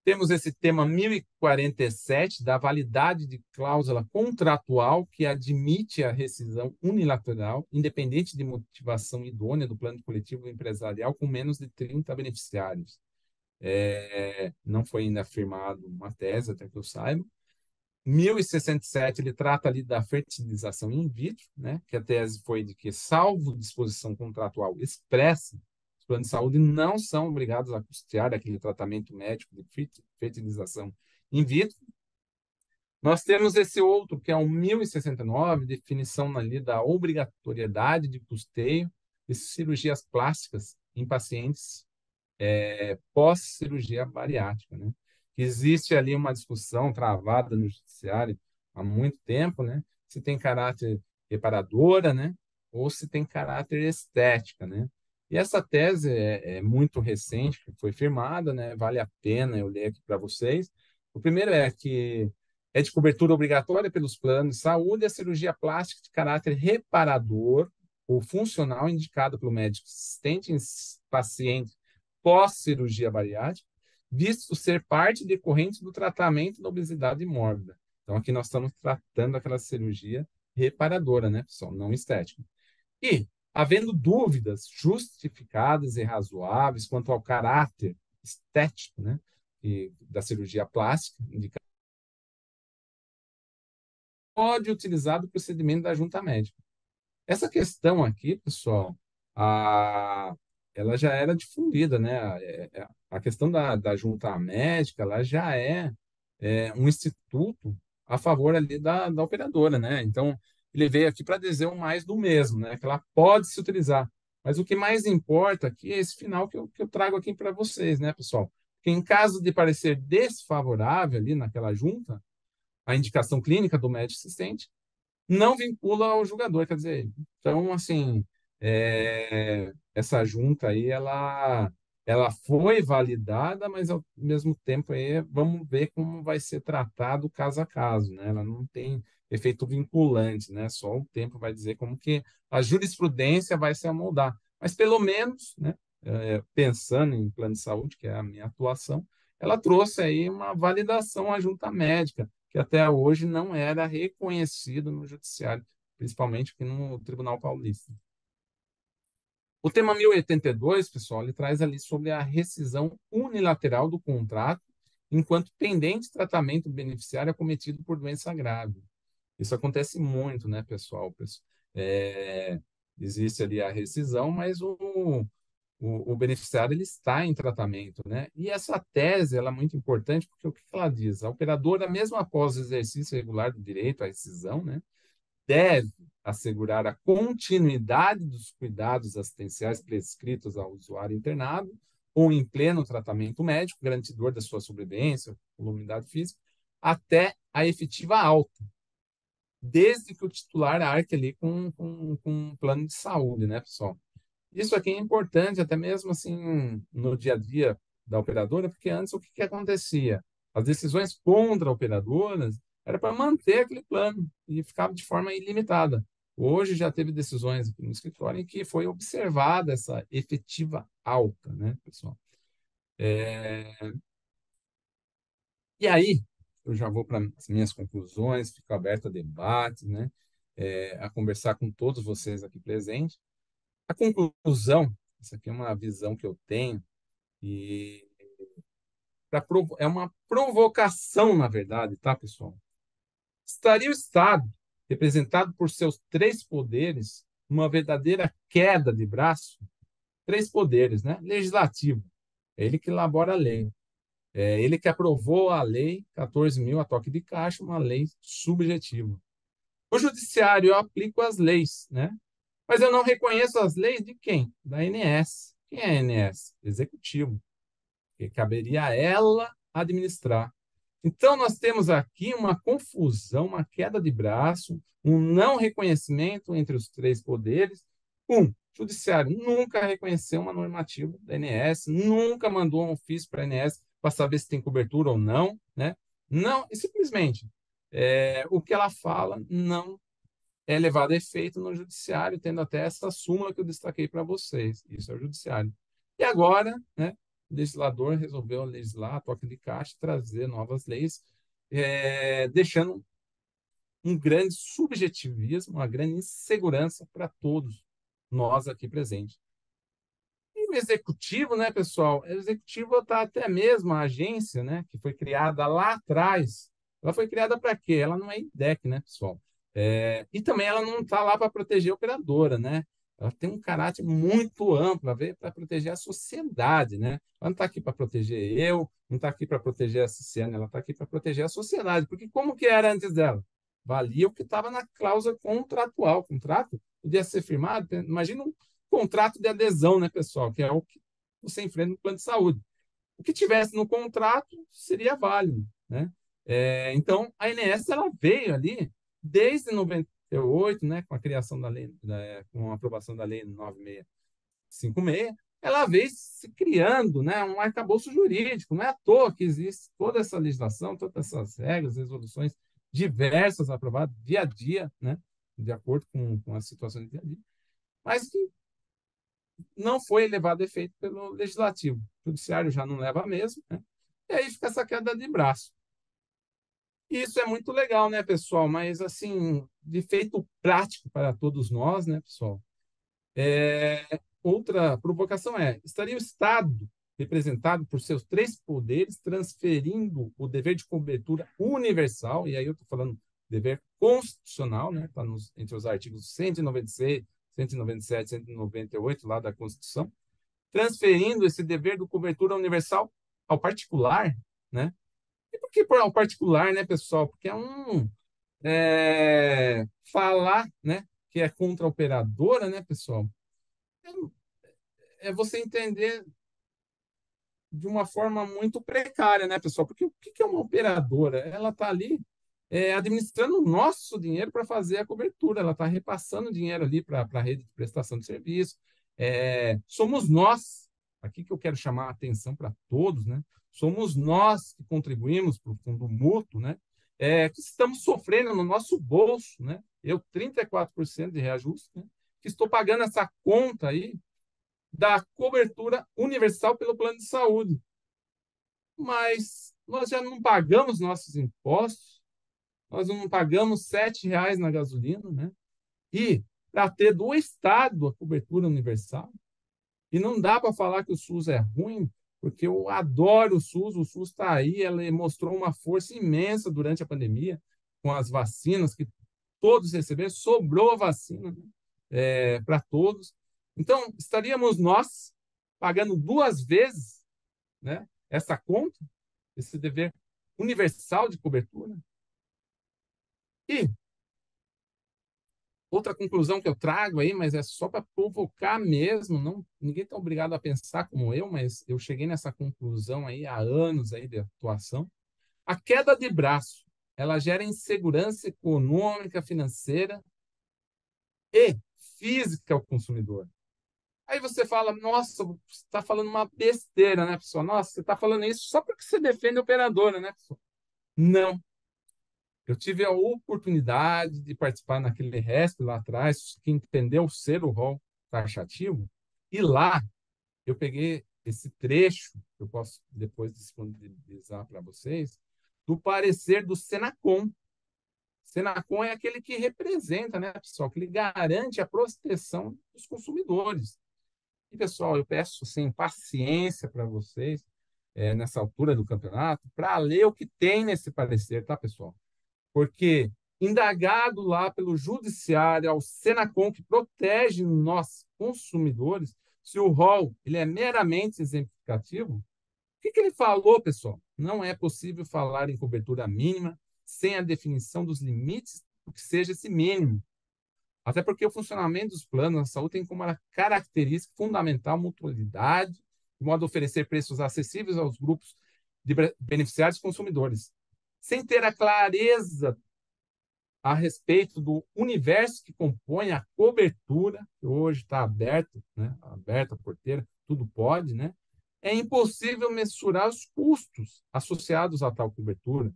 Temos esse tema 1047, da validade de cláusula contratual que admite a rescisão unilateral, independente de motivação idônea do plano coletivo empresarial, com menos de 30 beneficiários. Não foi ainda firmado uma tese, até que eu saiba. 1067, ele trata ali da fertilização in vitro, né? Que a tese foi de que, salvo disposição contratual expressa, os planos de saúde não são obrigados a custear aquele tratamento médico de fertilização in vitro. Nós temos esse outro, que é o 1069, definição ali da obrigatoriedade de custeio de cirurgias plásticas em pacientes pós-cirurgia bariátrica, né? Existe ali uma discussão travada no judiciário há muito tempo, né? Se tem caráter reparadora, né? Ou se tem caráter estética, né? E essa tese é muito recente, foi firmada, né? Vale a pena eu ler aqui para vocês. O primeiro é que é de cobertura obrigatória pelos planos de saúde a cirurgia plástica de caráter reparador ou funcional indicada pelo médico assistente em paciente pós-cirurgia bariátrica, visto ser parte decorrente do tratamento da obesidade mórbida. Então, aqui nós estamos tratando aquela cirurgia reparadora, né, pessoal? Não estética. E, havendo dúvidas justificadas e razoáveis quanto ao caráter estético, né, da cirurgia plástica, pode utilizar o procedimento da junta médica. Essa questão aqui, pessoal, ela já era difundida, né? A questão da junta médica, ela já um instituto a favor ali da operadora, né? Então, ele veio aqui para dizer o mais do mesmo, né? Que ela pode se utilizar. Mas o que mais importa aqui é esse final que eu trago aqui para vocês, né, pessoal? Que em caso de parecer desfavorável ali naquela junta, a indicação clínica do médico assistente não vincula ao julgador, quer dizer, então, assim, essa junta aí, ela foi validada, mas ao mesmo tempo aí, vamos ver como vai ser tratado caso a caso, né? Ela não tem efeito vinculante, né? Só o tempo vai dizer como que a jurisprudência vai se amoldar. Mas pelo menos, né? Pensando em plano de saúde, que é a minha atuação, ela trouxe aí uma validação à junta médica, que até hoje não era reconhecido no judiciário, principalmente aqui no Tribunal Paulista. O tema 1082, pessoal, ele traz ali sobre a rescisão unilateral do contrato enquanto pendente tratamento do beneficiário acometido por doença grave. Isso acontece muito, né, pessoal? Existe ali a rescisão, mas o beneficiário ele está em tratamento, né? E essa tese ela é muito importante porque o que ela diz? A operadora, mesmo após o exercício regular do direito à rescisão, né, deve assegurar a continuidade dos cuidados assistenciais prescritos ao usuário internado ou em pleno tratamento médico, garantidor da sua sobrevivência, comunidade física, até a efetiva alta, desde que o titular arque ali com um plano de saúde, né, pessoal? Isso aqui é importante, até mesmo assim, no dia a dia da operadora, porque antes o que, que acontecia? As decisões contra operadoras era para manter aquele plano e ficava de forma ilimitada. Hoje já teve decisões aqui no escritório em que foi observada essa efetiva alta, né, pessoal? E aí, eu já vou para as minhas conclusões, fico aberto a debates, né, a conversar com todos vocês aqui presentes. A conclusão, essa aqui é uma visão que eu tenho, e é uma provocação, na verdade, tá, pessoal? Estaria o Estado, representado por seus três poderes, uma verdadeira queda de braço? Três poderes, né? Legislativo, é ele que elabora a lei. É ele que aprovou a lei 14.000 a toque de caixa, uma lei subjetiva. O judiciário, eu aplico as leis, né? Mas eu não reconheço as leis de quem? Da ANS. Quem é a ANS? Executivo. Que caberia a ela administrar. Então, nós temos aqui uma confusão, uma queda de braço, um não reconhecimento entre os três poderes. O judiciário nunca reconheceu uma normativa da ANS, nunca mandou um ofício para a ANS para saber se tem cobertura ou não, né? Não, e simplesmente, o que ela fala não é levado a efeito no judiciário, tendo até essa súmula que eu destaquei para vocês. Isso é o judiciário. E agora, né, o legislador resolveu legislar a toque de caixa, trazer novas leis, deixando um grande subjetivismo, uma grande insegurança para todos nós aqui presentes. E o executivo, né, pessoal? O executivo está até mesmo a agência, né, que foi criada lá atrás. Ela foi criada para quê? Ela não é IDEC, né, pessoal? E também ela não está lá para proteger a operadora, né? Ela tem um caráter muito amplo, ela veio para proteger a sociedade, né? Ela não está aqui para proteger eu, não está aqui para proteger a Ciciana, ela está aqui para proteger a sociedade. Porque como que era antes dela? Valia o que estava na cláusula contratual. O contrato podia ser firmado, imagina um contrato de adesão, né, pessoal? Que é o que você enfrenta no plano de saúde. O que tivesse no contrato seria válido, né? Então, a ANS ela veio ali desde 98, né, com a criação da lei, com a aprovação da lei 9656, ela veio se criando, né, um arcabouço jurídico. Não é à toa que existe toda essa legislação, todas essas regras, resoluções diversas aprovadas dia a dia, né, de acordo com as situações do dia a dia, mas que não foi levado a efeito pelo legislativo. O judiciário já não leva mesmo, né? E aí fica essa queda de braço. E isso é muito legal, né, pessoal? Mas, assim, de efeito prático para todos nós, né, pessoal? Outra provocação estaria o Estado, representado por seus três poderes, transferindo o dever de cobertura universal, e aí eu estou falando dever constitucional, né? Está entre os artigos 196, 197, 198 lá da Constituição, transferindo esse dever de cobertura universal ao particular, né? E por que ao particular, né, pessoal? Porque falar, né, que é contra a operadora, né, pessoal? É você entender de uma forma muito precária, né, pessoal? Porque o que é uma operadora? Ela está ali administrando o nosso dinheiro para fazer a cobertura, ela está repassando dinheiro ali para a rede de prestação de serviço. Somos nós, aqui que eu quero chamar a atenção para todos, né? Somos nós que contribuímos para o fundo mútuo, né? Que estamos sofrendo no nosso bolso, né? Eu, 34% de reajuste, né? Que estou pagando essa conta aí da cobertura universal pelo plano de saúde. Mas nós já não pagamos nossos impostos, nós não pagamos R$ 7 na gasolina, né? E para ter do Estado a cobertura universal, e não dá para falar que o SUS é ruim, porque eu adoro o SUS está aí, ela mostrou uma força imensa durante a pandemia, com as vacinas que todos receberam, sobrou vacina, né? Para todos. Então, estaríamos nós pagando duas vezes, né, essa conta, esse dever universal de cobertura. E outra conclusão que eu trago aí, mas é só para provocar mesmo, não, ninguém está obrigado a pensar como eu, mas eu cheguei nessa conclusão aí há anos aí de atuação. A queda de braço, ela gera insegurança econômica, financeira e física ao consumidor. Aí você fala, nossa, você está falando uma besteira, né, pessoal? Nossa, você está falando isso só porque você defende a operadora, né, pessoal? Não. Eu tive a oportunidade de participar naquele RESP lá atrás, que entendeu ser o rol taxativo, e lá eu peguei esse trecho, que eu posso depois disponibilizar para vocês, do parecer do Senacom. Senacom é aquele que representa, né, pessoal, que ele garante a proteção dos consumidores. E, pessoal, eu peço assim, paciência para vocês nessa altura do campeonato para ler o que tem nesse parecer, tá, pessoal? Porque indagado lá pelo judiciário ao Senacom, que protege nós consumidores, se o rol ele é meramente exemplificativo, o que ele falou, pessoal? Não é possível falar em cobertura mínima sem a definição dos limites do que seja esse mínimo. Até porque o funcionamento dos planos de saúde tem como característica fundamental mutualidade, de modo a oferecer preços acessíveis aos grupos de beneficiários e consumidores. Sem ter a clareza a respeito do universo que compõe a cobertura, que hoje está aberto, né? Aberta a porteira, tudo pode, né? É impossível mensurar os custos associados a tal cobertura.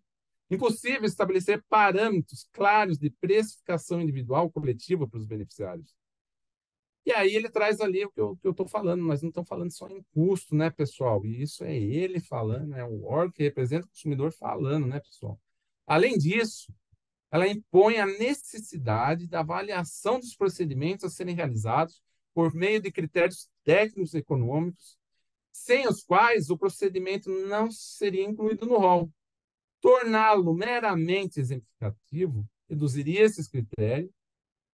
Impossível estabelecer parâmetros claros de precificação individual coletiva para os beneficiários. E aí ele traz ali o que eu estou falando, nós não estamos falando só em custo, né, pessoal? E isso é ele falando, é o órgão que representa o consumidor falando, né, pessoal? Além disso, ela impõe a necessidade da avaliação dos procedimentos a serem realizados por meio de critérios técnicos e econômicos, sem os quais o procedimento não seria incluído no rol. Torná-lo meramente exemplificativo reduziria esses critérios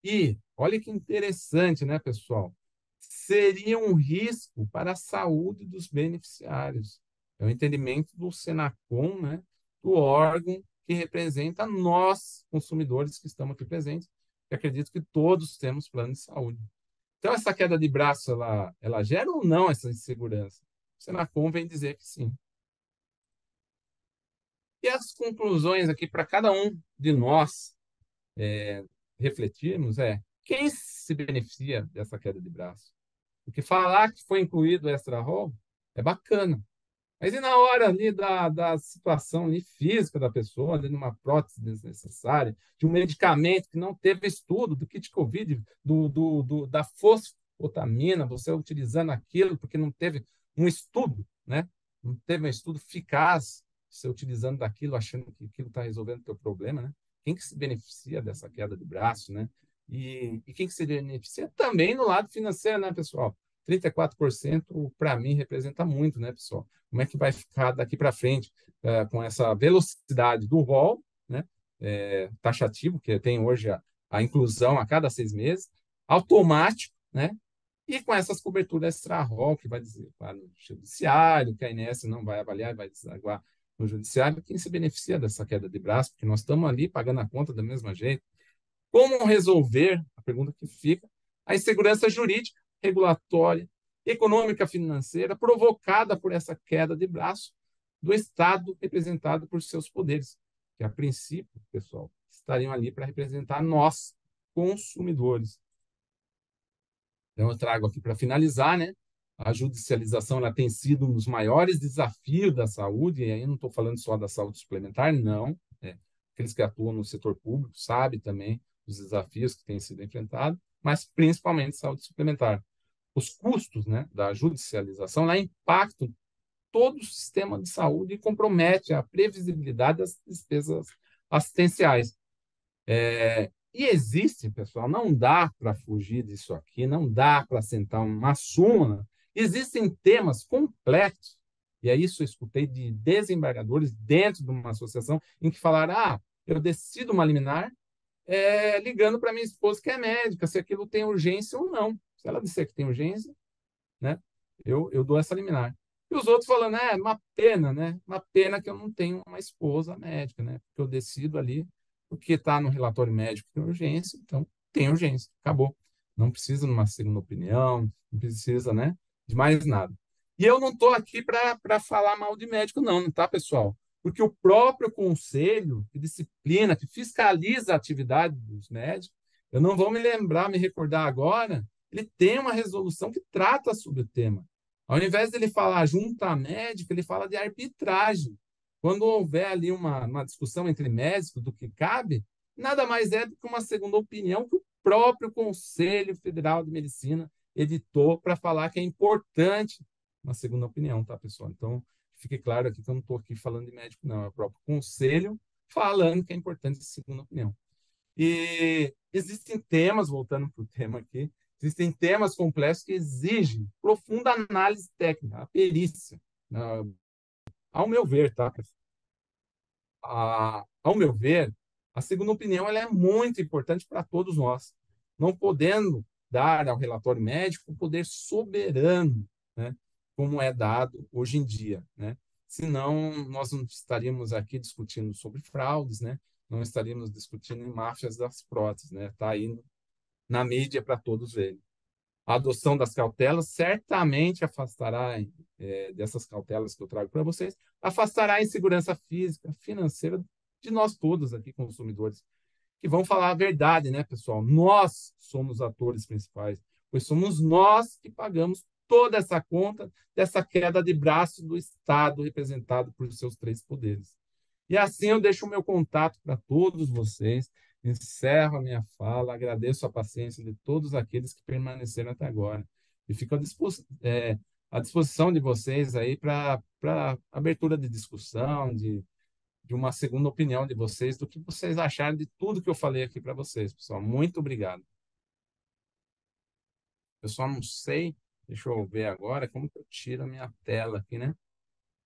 e, olha que interessante, né, pessoal? Seria um risco para a saúde dos beneficiários. É o entendimento do Senacom, né, do órgão que representa nós, consumidores que estamos aqui presentes, que acredito que todos temos plano de saúde. Então, essa queda de braço, ela gera ou não essa insegurança? O Senacom vem dizer que sim. E as conclusões aqui para cada um de nós refletirmos quem se beneficia dessa queda de braço? Porque falar que foi incluído o extra-rol é bacana. Mas e na hora ali da situação ali física da pessoa, ali numa prótese desnecessária, de um medicamento que não teve estudo do kit COVID, da fosfotamina, você utilizando aquilo porque não teve um estudo, né? Não teve um estudo eficaz, você utilizando daquilo, achando que aquilo está resolvendo o teu problema, né? Quem que se beneficia dessa queda de braço, né? E quem que se beneficia também no lado financeiro, né, pessoal? 34% para mim representa muito, né, pessoal? Como é que vai ficar daqui para frente com essa velocidade do rol, né, taxativo, que tem hoje a inclusão a cada 6 meses, automático, né, e com essas coberturas extra-rol, que vai dizer para o judiciário, que a INSS não vai avaliar, vai desaguar no judiciário, quem se beneficia dessa queda de braço, porque nós estamos ali pagando a conta do mesmo jeito. Como resolver, a pergunta que fica, a insegurança jurídica, regulatória, econômica, financeira, provocada por essa queda de braço do Estado representado por seus poderes, que a princípio, pessoal, estariam ali para representar nós, consumidores. Então, eu trago aqui para finalizar, né? A judicialização ela tem sido um dos maiores desafios da saúde, e aí não estou falando só da saúde suplementar, não. Aqueles que atuam no setor público sabem também os desafios que têm sido enfrentados, mas principalmente saúde suplementar. Os custos, né, da judicialização lá impactam todo o sistema de saúde e compromete a previsibilidade das despesas assistenciais. E existe, pessoal, não dá para fugir disso aqui, não dá para sentar uma súmula. Existem temas complexos, e é isso eu escutei de desembargadores dentro de uma associação, em que falaram: eu decido uma liminar ligando para minha esposa, que é médica, se aquilo tem urgência ou não. Se ela disser que tem urgência, né, eu dou essa liminar. E os outros falando: uma pena, né? Uma pena que eu não tenho uma esposa médica, né? Porque eu decido ali porque está no relatório médico que tem urgência, então tem urgência, acabou. Não precisa de uma segunda opinião, não precisa, né, de mais nada. E eu não estou aqui para falar mal de médico, não, tá, pessoal? Porque o próprio conselho de disciplina que fiscaliza a atividade dos médicos, eu não vou me recordar agora, ele tem uma resolução que trata sobre o tema. Ao invés dele falar junta médico, ele fala de arbitragem. Quando houver ali uma discussão entre médicos do que cabe, nada mais é do que uma segunda opinião que o próprio Conselho Federal de Medicina editou para falar que é importante uma segunda opinião, tá, pessoal? Então, fique claro aqui que eu não estou aqui falando de médico, não. É o próprio Conselho falando que é importante essa segunda opinião. E existem temas, voltando para o tema aqui, existem temas complexos que exigem profunda análise técnica, a perícia, ao meu ver, tá? Ao meu ver, a segunda opinião ela é muito importante para todos nós, não podendo dar ao relatório médico o poder soberano, né, como é dado hoje em dia, né? Senão, nós não estaríamos aqui discutindo sobre fraudes, né? Não estaríamos discutindo em máfias das próteses, né? Está aí na mídia para todos verem. A adoção das cautelas certamente afastará, dessas cautelas que eu trago para vocês, afastará a insegurança física, financeira de nós todos aqui, consumidores, que vão falar a verdade, né, pessoal? Nós somos atores principais, pois somos nós que pagamos toda essa conta dessa queda de braço do Estado, representado por seus 3 poderes. E assim eu deixo o meu contato para todos vocês. Encerro a minha fala, agradeço a paciência de todos aqueles que permaneceram até agora. E fico à disposição de vocês aí para abertura de discussão, de uma segunda opinião de vocês, do que vocês acharam de tudo que eu falei aqui para vocês, pessoal. Muito obrigado. Eu só não sei, deixa eu ver agora como que eu tiro a minha tela aqui, né?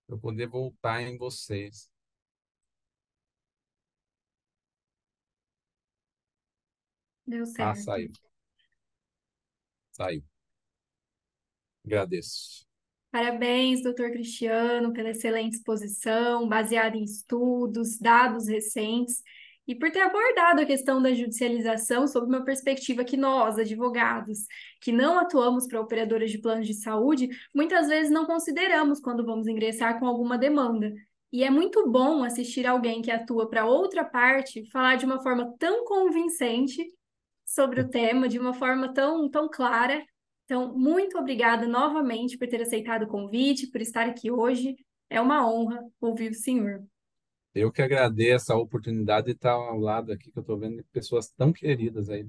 Para eu poder voltar em vocês. Deu certo. Saiu. Saiu. Agradeço. Parabéns, doutor Cristiano, pela excelente exposição, baseada em estudos, dados recentes, e por ter abordado a questão da judicialização sob uma perspectiva que nós, advogados, que não atuamos para operadoras de planos de saúde, muitas vezes não consideramos quando vamos ingressar com alguma demanda. E é muito bom assistir alguém que atua para outra parte falar de uma forma tão convincente sobre o tema, de uma forma tão clara, Então, muito obrigada novamente por ter aceitado o convite, por estar aqui hoje. É uma honra ouvir o senhor. Eu que agradeço a oportunidade de estar ao lado aqui, que eu estou vendo pessoas tão queridas aí,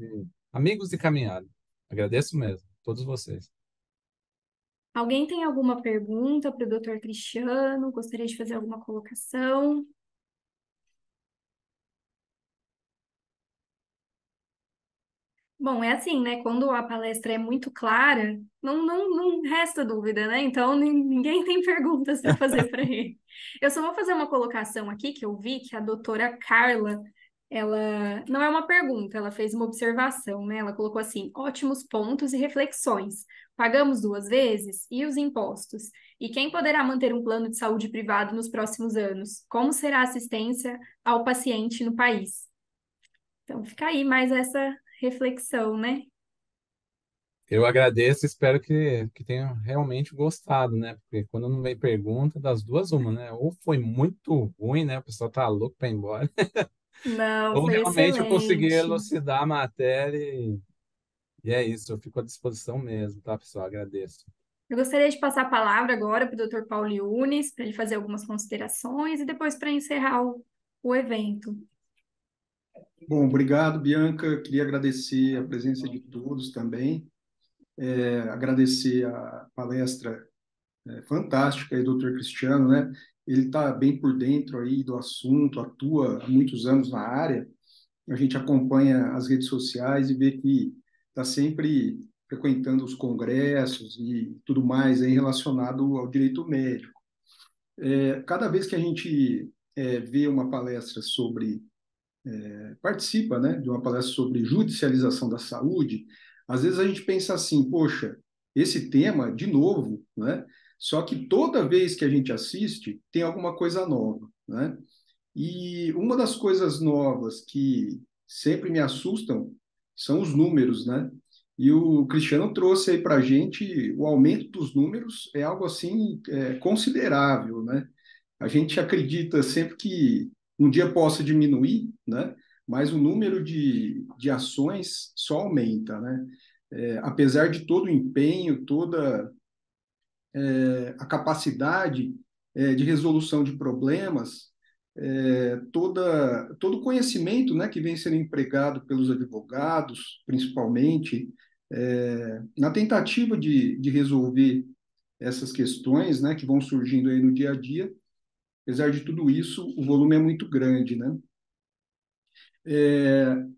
amigos de caminhada. Agradeço mesmo, todos vocês. Alguém tem alguma pergunta para o doutor Cristiano? Gostaria de fazer alguma colocação? Bom, é assim, né? Quando a palestra é muito clara, não resta dúvida, né? Então, ninguém tem perguntas para fazer para ele. Eu só vou fazer uma colocação aqui que eu vi que a doutora Carla, ela não é uma pergunta, ela fez uma observação, né? Ela colocou assim: ótimos pontos e reflexões. Pagamos duas vezes? E os impostos? E quem poderá manter um plano de saúde privado nos próximos anos? Como será a assistência ao paciente no país? Então, fica aí mais essa reflexão, né? Eu agradeço, espero que tenham realmente gostado, né? Porque quando não vem pergunta, das duas, uma, né? Ou foi muito ruim, né? O pessoal tá louco para ir embora, Não, ou foi realmente eu consegui excelente. elucidar a matéria e é isso, eu fico à disposição mesmo, tá, pessoal? Agradeço. Eu gostaria de passar a palavra agora para o Dr. Paulo Yunes, para ele fazer algumas considerações e depois para encerrar o evento. Bom, obrigado, Bianca. Queria agradecer a presença de todos também. Agradecer a palestra fantástica aí do Dr. Cristiano, né? Ele está bem por dentro aí do assunto, atua há muitos anos na área. A gente acompanha as redes sociais e vê que está sempre frequentando os congressos e tudo mais aí relacionado ao direito médico. Cada vez que a gente vê uma palestra sobre participa, né, de uma palestra sobre judicialização da saúde, às vezes a gente pensa assim, poxa, esse tema, de novo, né? Só que toda vez que a gente assiste, tem alguma coisa nova, né? E uma das coisas novas que sempre me assustam são os números, né? E o Cristiano trouxe aí para a gente o aumento dos números é algo assim considerável, né? A gente acredita sempre que um dia possa diminuir, né? Mas o número de ações só aumenta, né? Apesar de todo o empenho, toda a capacidade de resolução de problemas, todo o conhecimento, né, que vem sendo empregado pelos advogados, principalmente, na tentativa de resolver essas questões, né, que vão surgindo aí no dia a dia. Apesar de tudo isso, o volume é muito grande, né?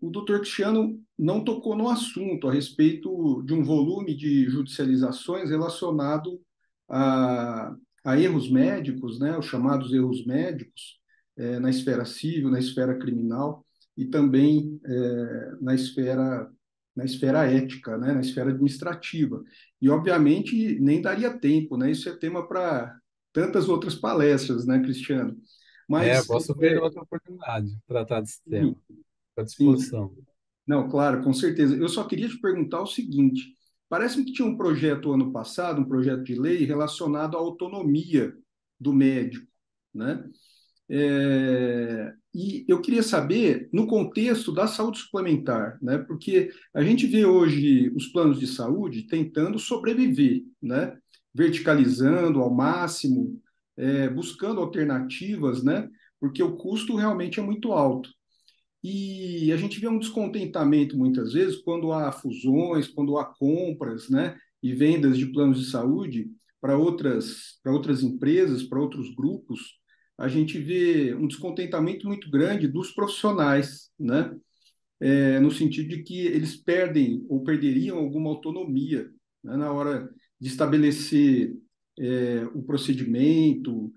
O doutor Cristiano não tocou no assunto a respeito de um volume de judicializações relacionado a, a erros médicos, né, os chamados erros médicos, na esfera civil, na esfera criminal e também na esfera ética, né, na esfera administrativa. E, obviamente, nem daria tempo, né? Isso é tema para tantas outras palestras, né, Cristiano? Eu Mas, posso ver outra oportunidade de tratar desse tema. sim, Estou à sim. disposição. Não, claro, com certeza. Eu só queria te perguntar o seguinte: parece-me que tinha um projeto ano passado, um projeto de lei relacionado à autonomia do médico, né? E eu queria saber, no contexto da saúde suplementar, né? Porque a gente vê hoje os planos de saúde tentando sobreviver, né? Verticalizando ao máximo, buscando alternativas, né? Porque o custo realmente é muito alto. E a gente vê um descontentamento muitas vezes quando há fusões, quando há compras, né, e vendas de planos de saúde para outras empresas, para outros grupos. A gente vê um descontentamento muito grande dos profissionais, né, no sentido de que eles perdem ou perderiam alguma autonomia, né, na hora de estabelecer o procedimento,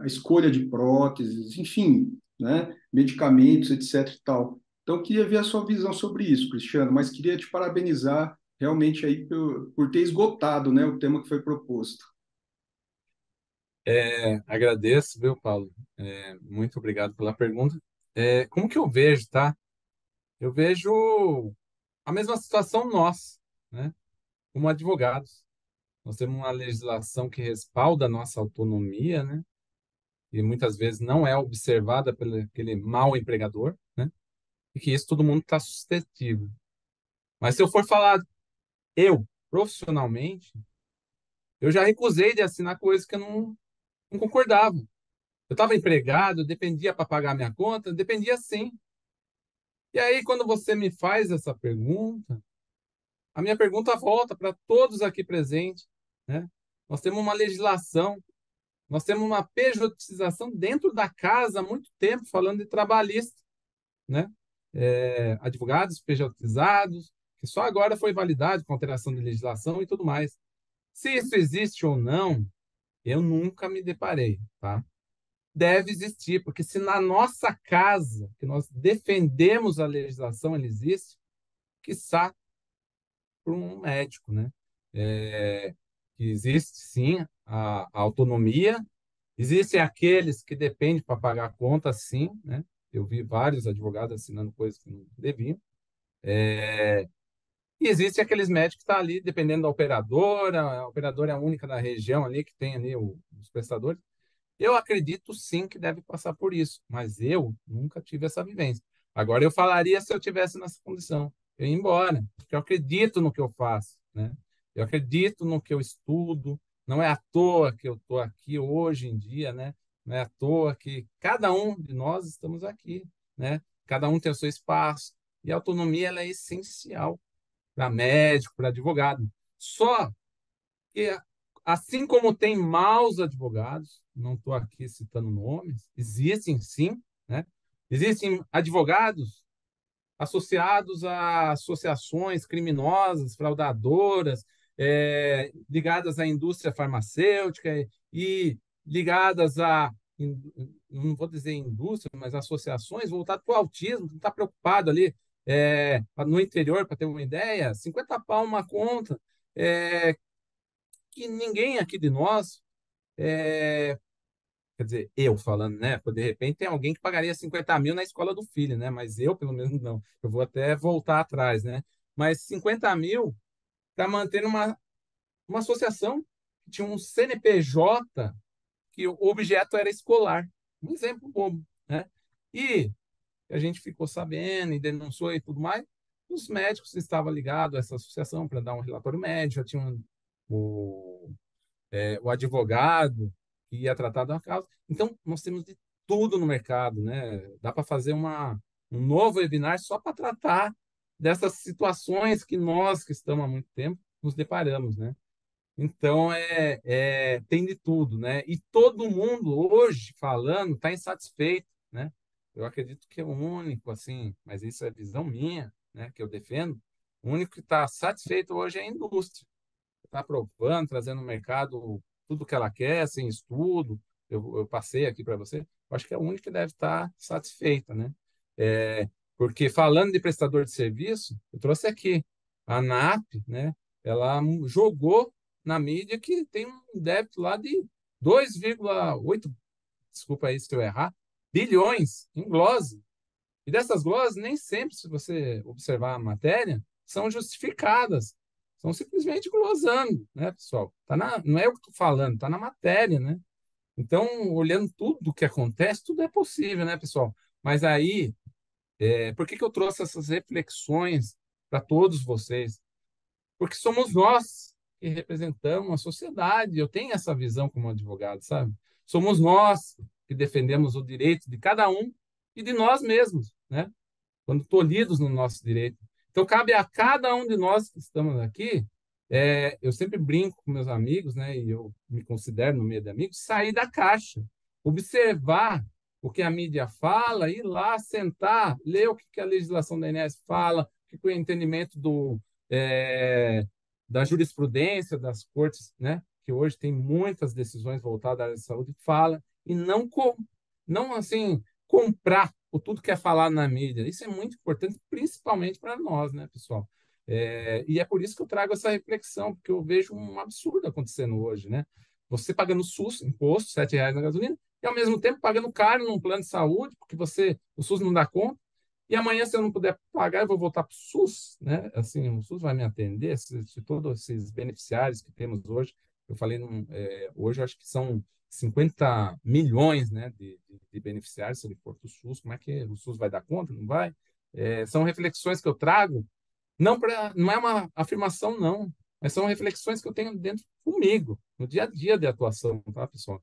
a escolha de próteses, enfim, né, medicamentos, etc. e tal. Então, queria ver a sua visão sobre isso, Cristiano, mas queria te parabenizar realmente aí por ter esgotado, né, o tema que foi proposto. Agradeço, viu, Paulo? Muito obrigado pela pergunta. Como que eu vejo, tá? Eu vejo a mesma situação nós, né? Como advogados. Nós temos uma legislação que respalda a nossa autonomia, né? E muitas vezes não é observada pelo aquele mau empregador, né? E que isso todo mundo está suscetível. Mas se eu for falar eu, profissionalmente, eu já recusei de assinar coisas que eu não concordava. Eu estava empregado, dependia para pagar minha conta, dependia sim. E aí, quando você me faz essa pergunta, a minha pergunta volta para todos aqui presentes, né? Nós temos uma legislação, nós temos uma pejotização dentro da casa há muito tempo, falando de trabalhista, né? Advogados pejotizados, que só agora foi validado com alteração de legislação e tudo mais. Se isso existe ou não, eu nunca me deparei, tá? Deve existir, porque se na nossa casa, que nós defendemos a legislação, ela existe, quiçá por um médico, né? Que existe, sim, a autonomia, existem aqueles que dependem para pagar a conta, sim, né? Eu vi vários advogados assinando coisas que não deviam. E existe aqueles médicos que estão ali, dependendo da operadora, a operadora é a única da região ali que tem ali os prestadores. Eu acredito sim que deve passar por isso, mas eu nunca tive essa vivência. Agora eu falaria se eu tivesse nessa condição. Eu ia embora, porque eu acredito no que eu faço, né? Eu acredito no que eu estudo. Não é à toa que eu estou aqui hoje em dia, né? Não é à toa que cada um de nós estamos aqui, né? Cada um tem o seu espaço. E a autonomia ela é essencial para médico, para advogado. Só que, assim como tem maus advogados, não estou aqui citando nomes, existem sim, né? Existem advogados associados a associações criminosas, fraudadoras, ligadas à indústria farmacêutica e ligadas a, não vou dizer indústria, mas associações voltadas para o autismo, que está preocupado ali no interior, para ter uma ideia, 50 pau uma conta, é, que ninguém aqui de nós, quer dizer, eu falando, né? Porque de repente tem alguém que pagaria 50 mil na escola do filho, né? Mas eu, pelo menos, não. Eu vou até voltar atrás, né? Mas 50 mil para manter uma associação que tinha um CNPJ que o objeto era escolar. Um exemplo bobo, né? E a gente ficou sabendo e denunciou e tudo mais. Os médicos estavam ligados a essa associação para dar um relatório médico, já tinham o advogado que ia tratar da causa. Então, nós temos de tudo no mercado, né? Dá para fazer um novo webinar só para tratar dessas situações que nós, que estamos há muito tempo, nos deparamos, né? Então, tem de tudo, né? E todo mundo hoje falando está insatisfeito, né? Eu acredito que é o único, assim, mas isso é visão minha, né? Que eu defendo. O único que está satisfeito hoje é a indústria, está aprovando, trazendo no mercado tudo que ela quer, sem estudo. Eu passei aqui para você. Eu acho que é a única que deve estar satisfeita, né? Porque falando de prestador de serviço, eu trouxe aqui a ANAP, né? Ela jogou na mídia que tem um débito lá de 2,8, desculpa aí se eu errar, bilhões em glose. E dessas gloses, nem sempre, se você observar a matéria, são justificadas. São simplesmente glosando, né, pessoal? Não é o que estou falando, está na matéria, né? Então, olhando tudo o que acontece, tudo é possível, né, pessoal? Mas aí, por que eu trouxe essas reflexões para todos vocês? Porque somos nós que representamos a sociedade. Eu tenho essa visão como advogado, sabe? Somos nós que defendemos o direito de cada um e de nós mesmos, né? Quando tolhidos no nosso direito. Então, cabe a cada um de nós que estamos aqui, eu sempre brinco com meus amigos, né, e eu me considero no meio de amigos, sair da caixa, observar o que a mídia fala, ir lá, sentar, ler o que a legislação da ANS fala, o que o entendimento da jurisprudência das cortes, né, que hoje tem muitas decisões voltadas à área de saúde, fala, e não assim, comprar o tudo que é falado na mídia. Isso é muito importante, principalmente para nós, né, pessoal? E é por isso que eu trago essa reflexão, porque eu vejo um absurdo acontecendo hoje, né? Você pagando SUS, imposto, R$ 7 na gasolina, e ao mesmo tempo pagando caro num plano de saúde, porque o SUS não dá conta, e amanhã, se eu não puder pagar, eu vou voltar para o SUS, né? Assim, o SUS vai me atender, se todos esses beneficiários que temos hoje, eu falei, hoje eu acho que são 50 milhões, né, de beneficiários, se ele for para o SUS, como é que o SUS vai dar conta? Não vai? São reflexões que eu trago, não é uma afirmação, não. mas são reflexões que eu tenho dentro comigo, no dia a dia de atuação, tá, pessoal?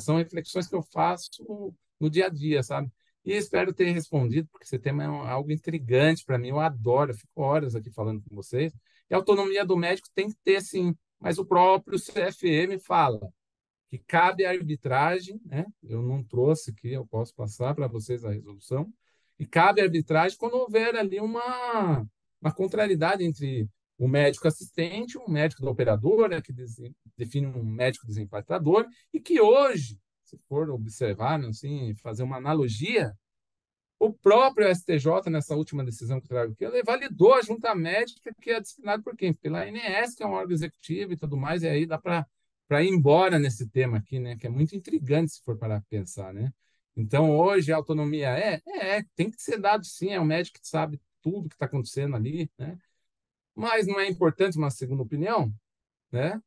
São reflexões que eu faço no dia a dia, sabe? E espero ter respondido, porque esse tema é algo intrigante para mim, eu adoro, eu fico horas aqui falando com vocês. E a autonomia do médico tem que ter, sim, mas o próprio CFM fala que cabe a arbitragem, né? Eu não trouxe aqui, eu posso passar para vocês a resolução, e cabe a arbitragem quando houver ali uma contrariedade entre o médico assistente, o médico da operadora, que define um médico desempatador, e que hoje, se for observar, né, assim, fazer uma analogia, o próprio STJ, nessa última decisão que eu trago aqui, ele validou a junta médica que é disciplinada por quem? Pela ANS, que é um órgão executivo e tudo mais, e aí dá para ir embora nesse tema aqui, né? Que é muito intrigante se for parar para pensar, né? Então, hoje, a autonomia tem que ser dado sim, é o médico que sabe tudo que está acontecendo ali, né? Mas não é importante uma segunda opinião, né?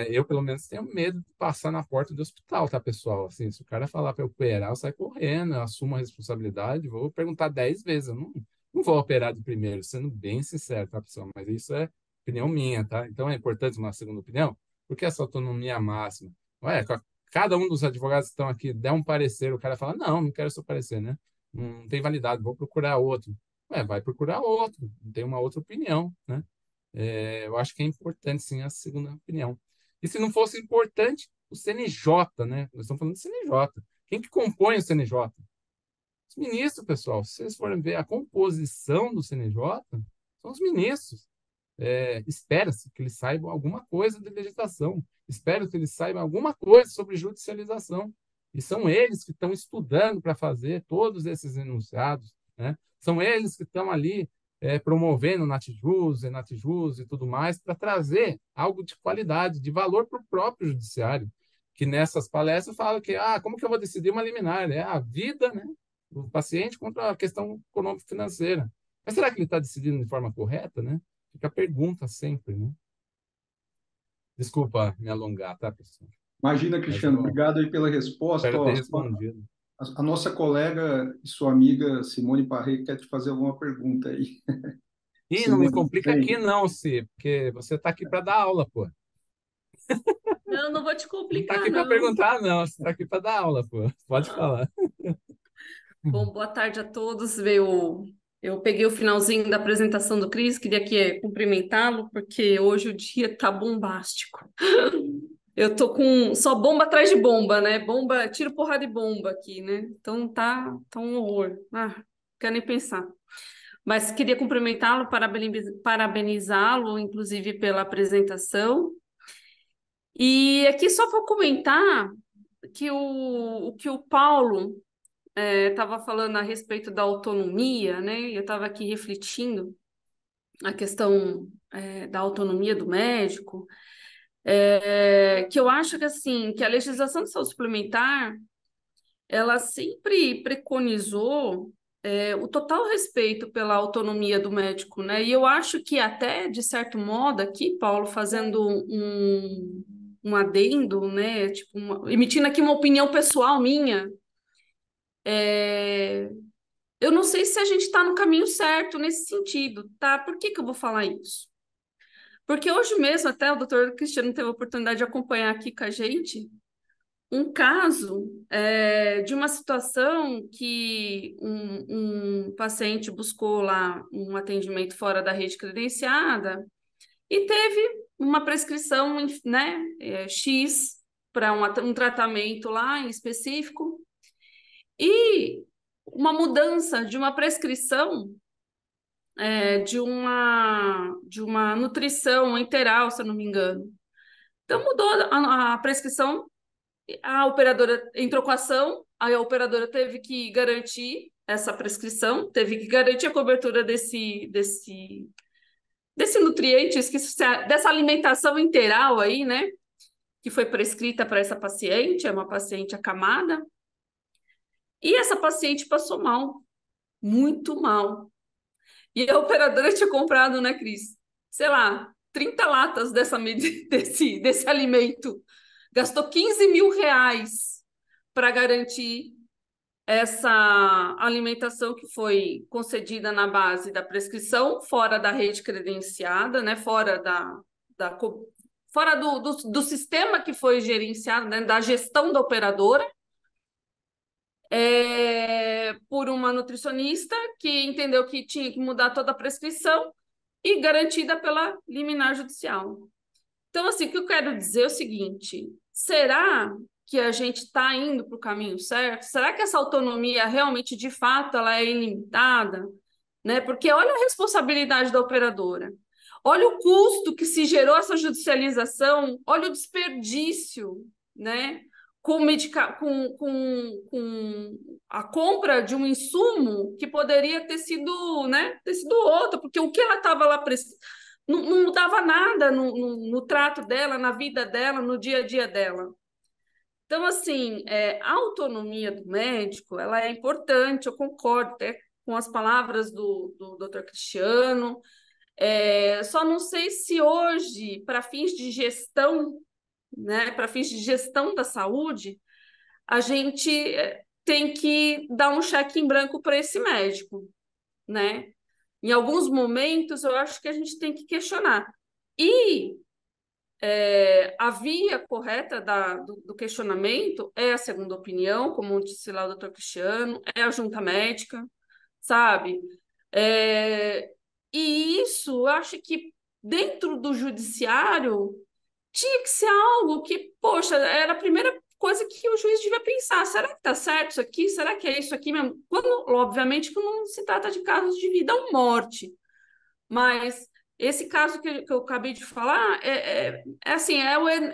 Eu, pelo menos, tenho medo de passar na porta do hospital, tá, pessoal? Assim, se o cara falar para eu operar, eu saio correndo, eu assumo a responsabilidade, vou perguntar 10 vezes. Eu não vou operar de primeiro, sendo bem sincero, tá, pessoal? Mas isso é opinião minha, tá? Então, é importante uma segunda opinião, porque essa autonomia máxima. Ué, cada um dos advogados que estão aqui der um parecer, o cara fala, não quero seu parecer, né? Não tem validade, vou procurar outro. Vai procurar outro, tem uma outra opinião, né? Eu acho que é importante, sim, a segunda opinião. E se não fosse importante, o CNJ, né? Nós estamos falando de CNJ. Quem que compõe o CNJ? Os ministros, pessoal. Se vocês forem ver a composição do CNJ, são os ministros. Espera-se que eles saibam alguma coisa de legislação. Espero que eles saibam alguma coisa sobre judicialização. E são eles que estão estudando para fazer todos esses enunciados, né? São eles que estão ali promovendo Natijus, Enatijus e tudo mais, para trazer algo de qualidade, de valor para o próprio judiciário, que nessas palestras fala que, como que eu vou decidir uma liminar? É a vida, né, do paciente contra a questão econômico-financeira. Mas será que ele está decidindo de forma correta, né? Fica a pergunta sempre, né? Desculpa me alongar, tá, pessoal? Imagina, Mas Cristiano, eu obrigado aí pela resposta. espero ter Ó, respondido. a nossa colega e sua amiga Simone Parreira quer te fazer alguma pergunta aí. Ih, não me Simone, complica aqui bem, não, Si, porque você está aqui para dar aula, pô. Não, não vou te Não está complicar, aqui para não. perguntar, não. Você está aqui para dar aula, pô. Pode falar. Bom, boa tarde a todos. Eu peguei o finalzinho da apresentação do Cris, queria aqui cumprimentá-lo, porque hoje o dia tá bombástico. Eu tô com só bomba atrás de bomba, né? Bomba, tiro, porrada de bomba aqui, né? Então tá um horror. Quero nem pensar. Mas queria cumprimentá-lo, parabenizá-lo, inclusive, pela apresentação. E aqui só vou comentar que o que o Paulo estava falando a respeito da autonomia, né? Eu estava aqui refletindo a questão da autonomia do médico, que eu acho que assim, que a legislação de saúde suplementar ela sempre preconizou o total respeito pela autonomia do médico, né? E eu acho que até, de certo modo, aqui, Paulo, fazendo um adendo, né? Tipo, emitindo aqui uma opinião pessoal minha, eu não sei se a gente está no caminho certo nesse sentido, tá? Por que que eu vou falar isso? Porque hoje mesmo, até o doutor Cristiano teve a oportunidade de acompanhar aqui com a gente um caso de uma situação que um paciente buscou lá um atendimento fora da rede credenciada e teve uma prescrição, né, X para um tratamento lá em específico e uma mudança de uma prescrição de uma nutrição enteral, se eu não me engano. Então mudou a prescrição, a operadora entrou com a ação, aí a operadora teve que garantir essa prescrição, teve que garantir a cobertura desse nutriente, dessa alimentação integral aí, né? Que foi prescrita para essa paciente, é uma paciente acamada. E essa paciente passou mal, muito mal. E a operadora tinha comprado, né, Cris? Sei lá, 30 latas desse alimento. Gastou R$ 15.000 para garantir essa alimentação que foi concedida na base da prescrição, fora da rede credenciada, né, fora do sistema que foi gerenciado, né, da gestão da operadora, por uma nutricionista que entendeu que tinha que mudar toda a prescrição e garantida pela liminar judicial. Então, assim, o que eu quero dizer é o seguinte: será que a gente está indo para o caminho certo? Será que essa autonomia realmente, de fato, ela é ilimitada? Né? Porque olha a responsabilidade da operadora, olha o custo que se gerou essa judicialização, olha o desperdício, né? Com a compra de um insumo que poderia ter sido, né, ter sido outro, porque o que ela estava lá não mudava nada no trato dela, na vida dela, no dia a dia dela. Então, assim, a autonomia do médico, ela é importante, eu concordo até com as palavras do Dr. Cristiano, só não sei se hoje, para fins de gestão, né, para fins de gestão da saúde, a gente tem que dar um cheque em branco para esse médico, né? Em alguns momentos, eu acho que a gente tem que questionar. E a via correta do questionamento é a segunda opinião, como disse lá o doutor Cristiano, é a junta médica, sabe? E isso, eu acho que dentro do judiciário tinha que ser algo que, poxa, era a primeira coisa que o juiz devia pensar. Será que está certo isso aqui? Será que é isso aqui mesmo? Obviamente, que não se trata de casos de vida ou morte, mas esse caso que eu acabei de falar assim,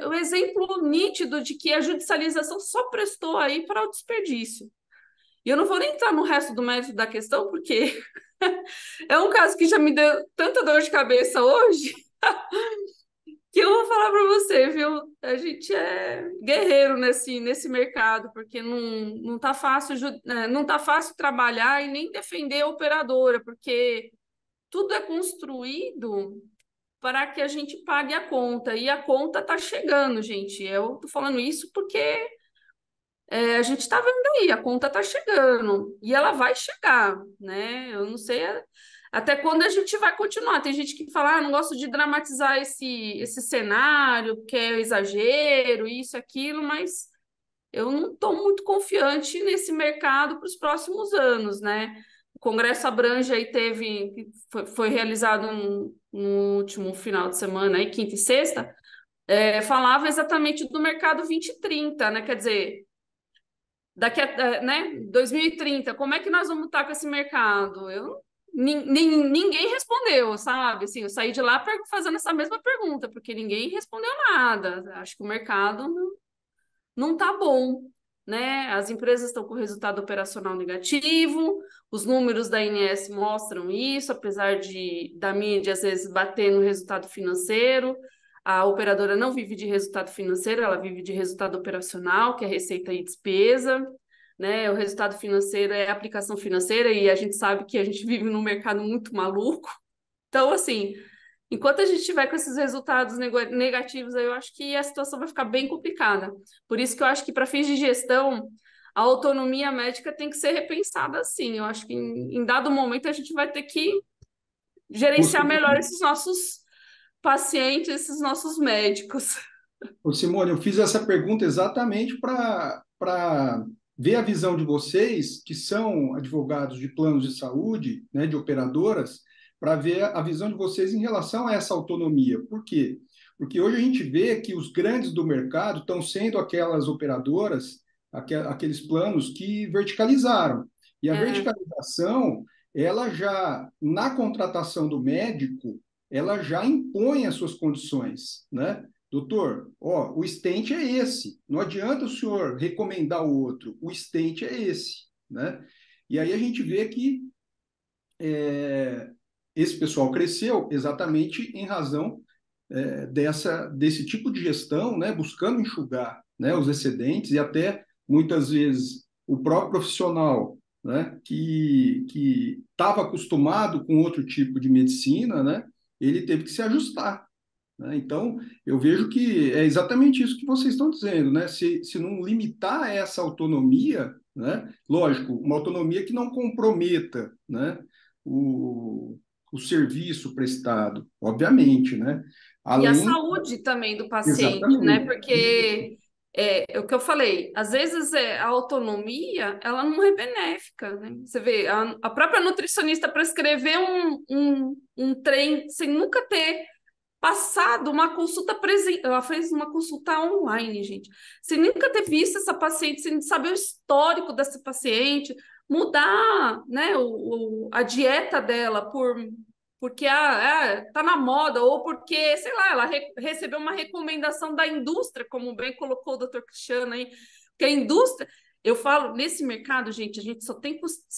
o exemplo nítido de que a judicialização só prestou aí para o desperdício. E eu não vou nem entrar no resto do mérito da questão, porque é um caso que já me deu tanta dor de cabeça hoje, que eu vou falar para você, viu? A gente é guerreiro nesse mercado, porque não tá fácil, não tá fácil trabalhar e nem defender a operadora, porque tudo é construído para que a gente pague a conta, e a conta está chegando, gente. Eu estou falando isso porque a gente está vendo aí, a conta está chegando, e ela vai chegar, né? Eu não sei até quando a gente vai continuar. Tem gente que fala, não gosto de dramatizar esse cenário, que é exagero, isso, aquilo, mas eu não estou muito confiante nesse mercado para os próximos anos, né? O Congresso Abrange aí foi realizado no último final de semana, aí, quinta e sexta, falava exatamente do mercado 2030, né? Quer dizer, daqui a, né, 2030, como é que nós vamos estar com esse mercado? Ninguém respondeu, sabe? Assim, eu saí de lá fazendo essa mesma pergunta, porque ninguém respondeu nada. Acho que o mercado não está bom, né? As empresas estão com resultado operacional negativo, os números da ANS mostram isso, apesar da mídia às vezes bater no resultado financeiro. A operadora não vive de resultado financeiro, ela vive de resultado operacional, que é receita e despesa, né? O resultado financeiro é aplicação financeira, e a gente sabe que a gente vive num mercado muito maluco. Então, assim, enquanto a gente estiver com esses resultados negativos, eu acho que a situação vai ficar bem complicada. Por isso que eu acho que, para fins de gestão, a autonomia médica tem que ser repensada assim. Eu acho que, em dado momento, a gente vai ter que gerenciar melhor esses nossos pacientes, esses nossos médicos. Ô, Simone, eu fiz essa pergunta exatamente para ver a visão de vocês, que são advogados de planos de saúde, né, de operadoras, para ver a visão de vocês em relação a essa autonomia. Por quê? Porque hoje a gente vê que os grandes do mercado estão sendo aquelas operadoras, aqueles planos que verticalizaram. E a verticalização, ela já, na contratação do médico, ela já impõe as suas condições, né? Doutor, o stent é esse. Não adianta o senhor recomendar o outro. O stent é esse, né? E aí a gente vê que esse pessoal cresceu exatamente em razão desse tipo de gestão, né? Buscando enxugar, né, os excedentes, e até muitas vezes o próprio profissional, né, que estava acostumado com outro tipo de medicina, né, ele teve que se ajustar. Então, eu vejo que é exatamente isso que vocês estão dizendo, né? Se não limitar essa autonomia, né? Lógico, uma autonomia que não comprometa, né, o serviço prestado, obviamente, né? E a Além, saúde também do paciente, né? exatamente, Porque é o que eu falei, às vezes a autonomia ela não é benéfica, né? Você vê, a própria nutricionista prescrever um trem sem nunca ter passado uma consulta presencial, ela fez uma consulta online, gente, sem nunca ter visto essa paciente, sem saber o histórico dessa paciente, mudar, né, a dieta dela porque tá na moda, ou porque, sei lá, ela recebeu uma recomendação da indústria, como bem colocou o doutor Cristiano aí, que a indústria, eu falo, nesse mercado, gente, a gente só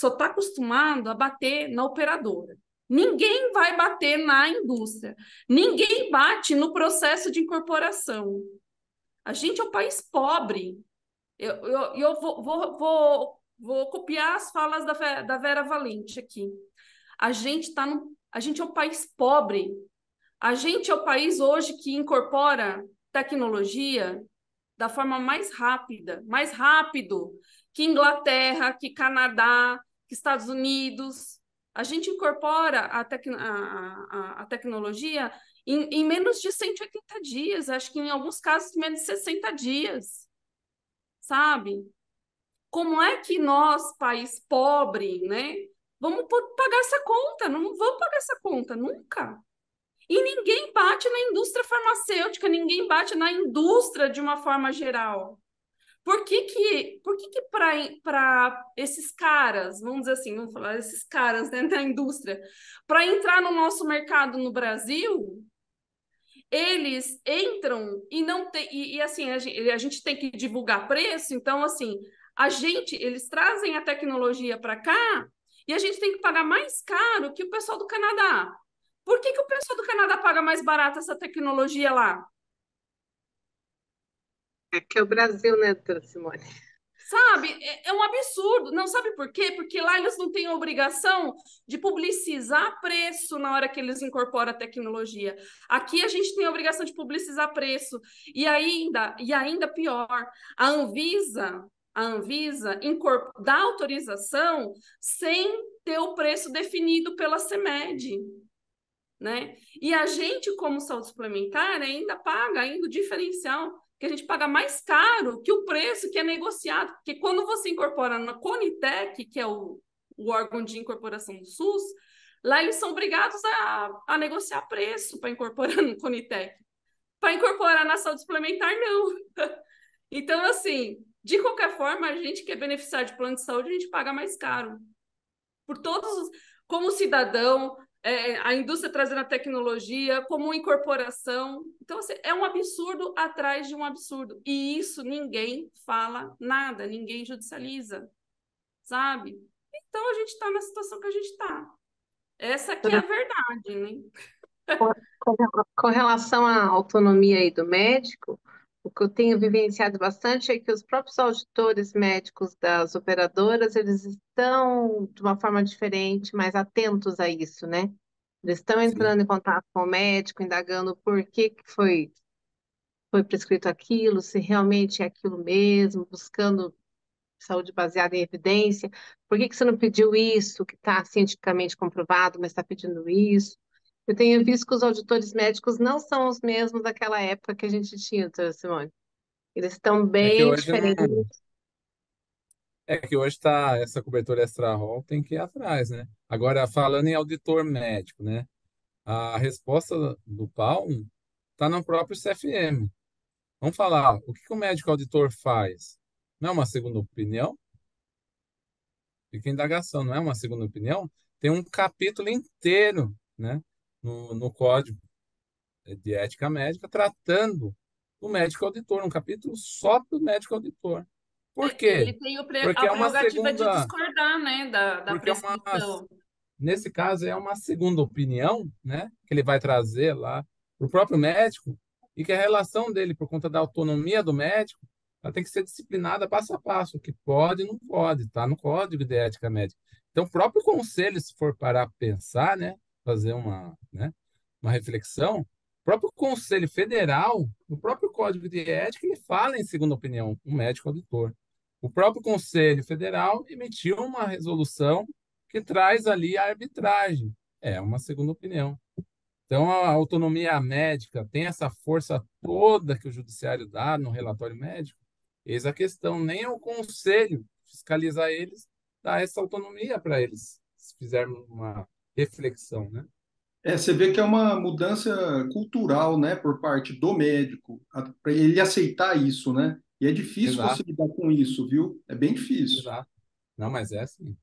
está acostumado a bater na operadora. Ninguém vai bater na indústria. Ninguém bate no processo de incorporação. A gente é um país pobre. Eu vou copiar as falas da Vera Valente aqui. A gente é um país pobre. A gente é o país hoje que incorpora tecnologia da forma mais rápido que Inglaterra, que Canadá, que Estados Unidos. A gente incorpora a tecnologia em menos de 180 dias, acho que em alguns casos menos de 60 dias, sabe? Como é que nós, país pobre, né, vamos pagar essa conta? Não vamos pagar essa conta nunca. E ninguém bate na indústria farmacêutica, ninguém bate na indústria de uma forma geral. Por que para esses caras, vamos dizer assim, vamos falar, esses caras dentro da indústria, para entrar no nosso mercado no Brasil, eles entram e não tem, e assim, a gente tem que divulgar preço, então assim, eles trazem a tecnologia para cá e a gente tem que pagar mais caro que o pessoal do Canadá. Por que o pessoal do Canadá paga mais barato essa tecnologia lá? É que é o Brasil, né, doutora Simone? Sabe? É um absurdo. Não sabe por quê? Porque lá eles não têm a obrigação de publicizar preço na hora que eles incorporam a tecnologia. Aqui a gente tem a obrigação de publicizar preço. E ainda pior, a Anvisa dá autorização sem ter o preço definido pela CMED. Né? E a gente, como saúde suplementar, ainda paga ainda o diferencial, que a gente paga mais caro que o preço que é negociado, porque quando você incorpora na Conitec, que é o órgão de incorporação do SUS, lá eles são obrigados a negociar preço para incorporar no Conitec. Para incorporar na saúde suplementar, não. Então, assim, de qualquer forma, a gente que é beneficiário de plano de saúde, a gente paga mais caro. Por todos, como cidadão, a indústria trazendo a tecnologia, como incorporação. Então, assim, é um absurdo atrás de um absurdo. E isso ninguém fala nada, ninguém judicializa, sabe? Então, a gente está na situação que a gente está. Essa aqui é a verdade, né? Com relação à autonomia aí do médico, o que eu tenho vivenciado bastante é que os próprios auditores médicos das operadoras, eles estão de uma forma diferente, mais atentos a isso, né? Eles estão Sim. entrando em contato com o médico, indagando por que foi prescrito aquilo, se realmente é aquilo mesmo, buscando saúde baseada em evidência. Por que você não pediu isso, que está cientificamente comprovado, mas está pedindo isso? Eu tenho visto que os auditores médicos não são os mesmos daquela época que a gente tinha, doutora Simone. Eles estão É que bem hoje não. diferentes. É que hoje tá essa cobertura extra-rol tem que ir atrás, né? Agora, falando em auditor médico, né? A resposta do Paulo está no próprio CFM. Vamos falar, o que que o médico auditor faz? Não é uma segunda opinião? Fica a indagação, não é uma segunda opinião? Tem um capítulo inteiro, né, no Código de Ética Médica tratando do médico auditor, um capítulo só do médico auditor. Por quê? Ele tem Porque a é uma prerrogativa de segunda, discordar, né, da porque é uma, prescrição. nesse caso é uma segunda opinião, né, que ele vai trazer lá para o próprio médico e que a relação dele, por conta da autonomia do médico, ela tem que ser disciplinada passo a passo, o que pode e não pode, está no Código de Ética Médica. Então, o próprio conselho, se for parar para pensar, né, fazer uma reflexão, o próprio Conselho Federal, no próprio Código de Ética, ele fala em segunda opinião, um médico auditor. O próprio Conselho Federal emitiu uma resolução que traz ali a arbitragem. É uma segunda opinião. Então, a autonomia médica tem essa força toda que o judiciário dá no relatório médico. Eis a questão, nem o conselho fiscalizar eles dá essa autonomia para eles, se fizermos uma reflexão, né? Você vê que é uma mudança cultural, né, por parte do médico, para ele aceitar isso, né? E é difícil você Exato, lidar com isso, viu? É bem difícil. exato. Não, mas é assim.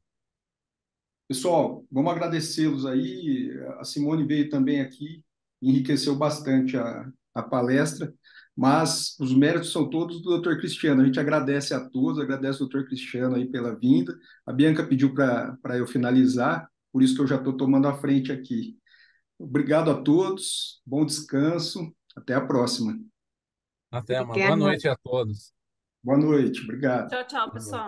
Pessoal, vamos agradecê-los aí. A Simone veio também aqui, enriqueceu bastante a palestra, mas os méritos são todos do Dr. Cristiano. A gente agradece a todos, agradece ao Dr. Cristiano aí pela vinda. A Bianca pediu para eu finalizar, por isso que eu já estou tomando a frente aqui. Obrigado a todos, bom descanso, até a próxima. Até uma boa Obrigada. noite a todos. Boa noite, obrigado. Tchau, tchau, Boa noite. pessoal.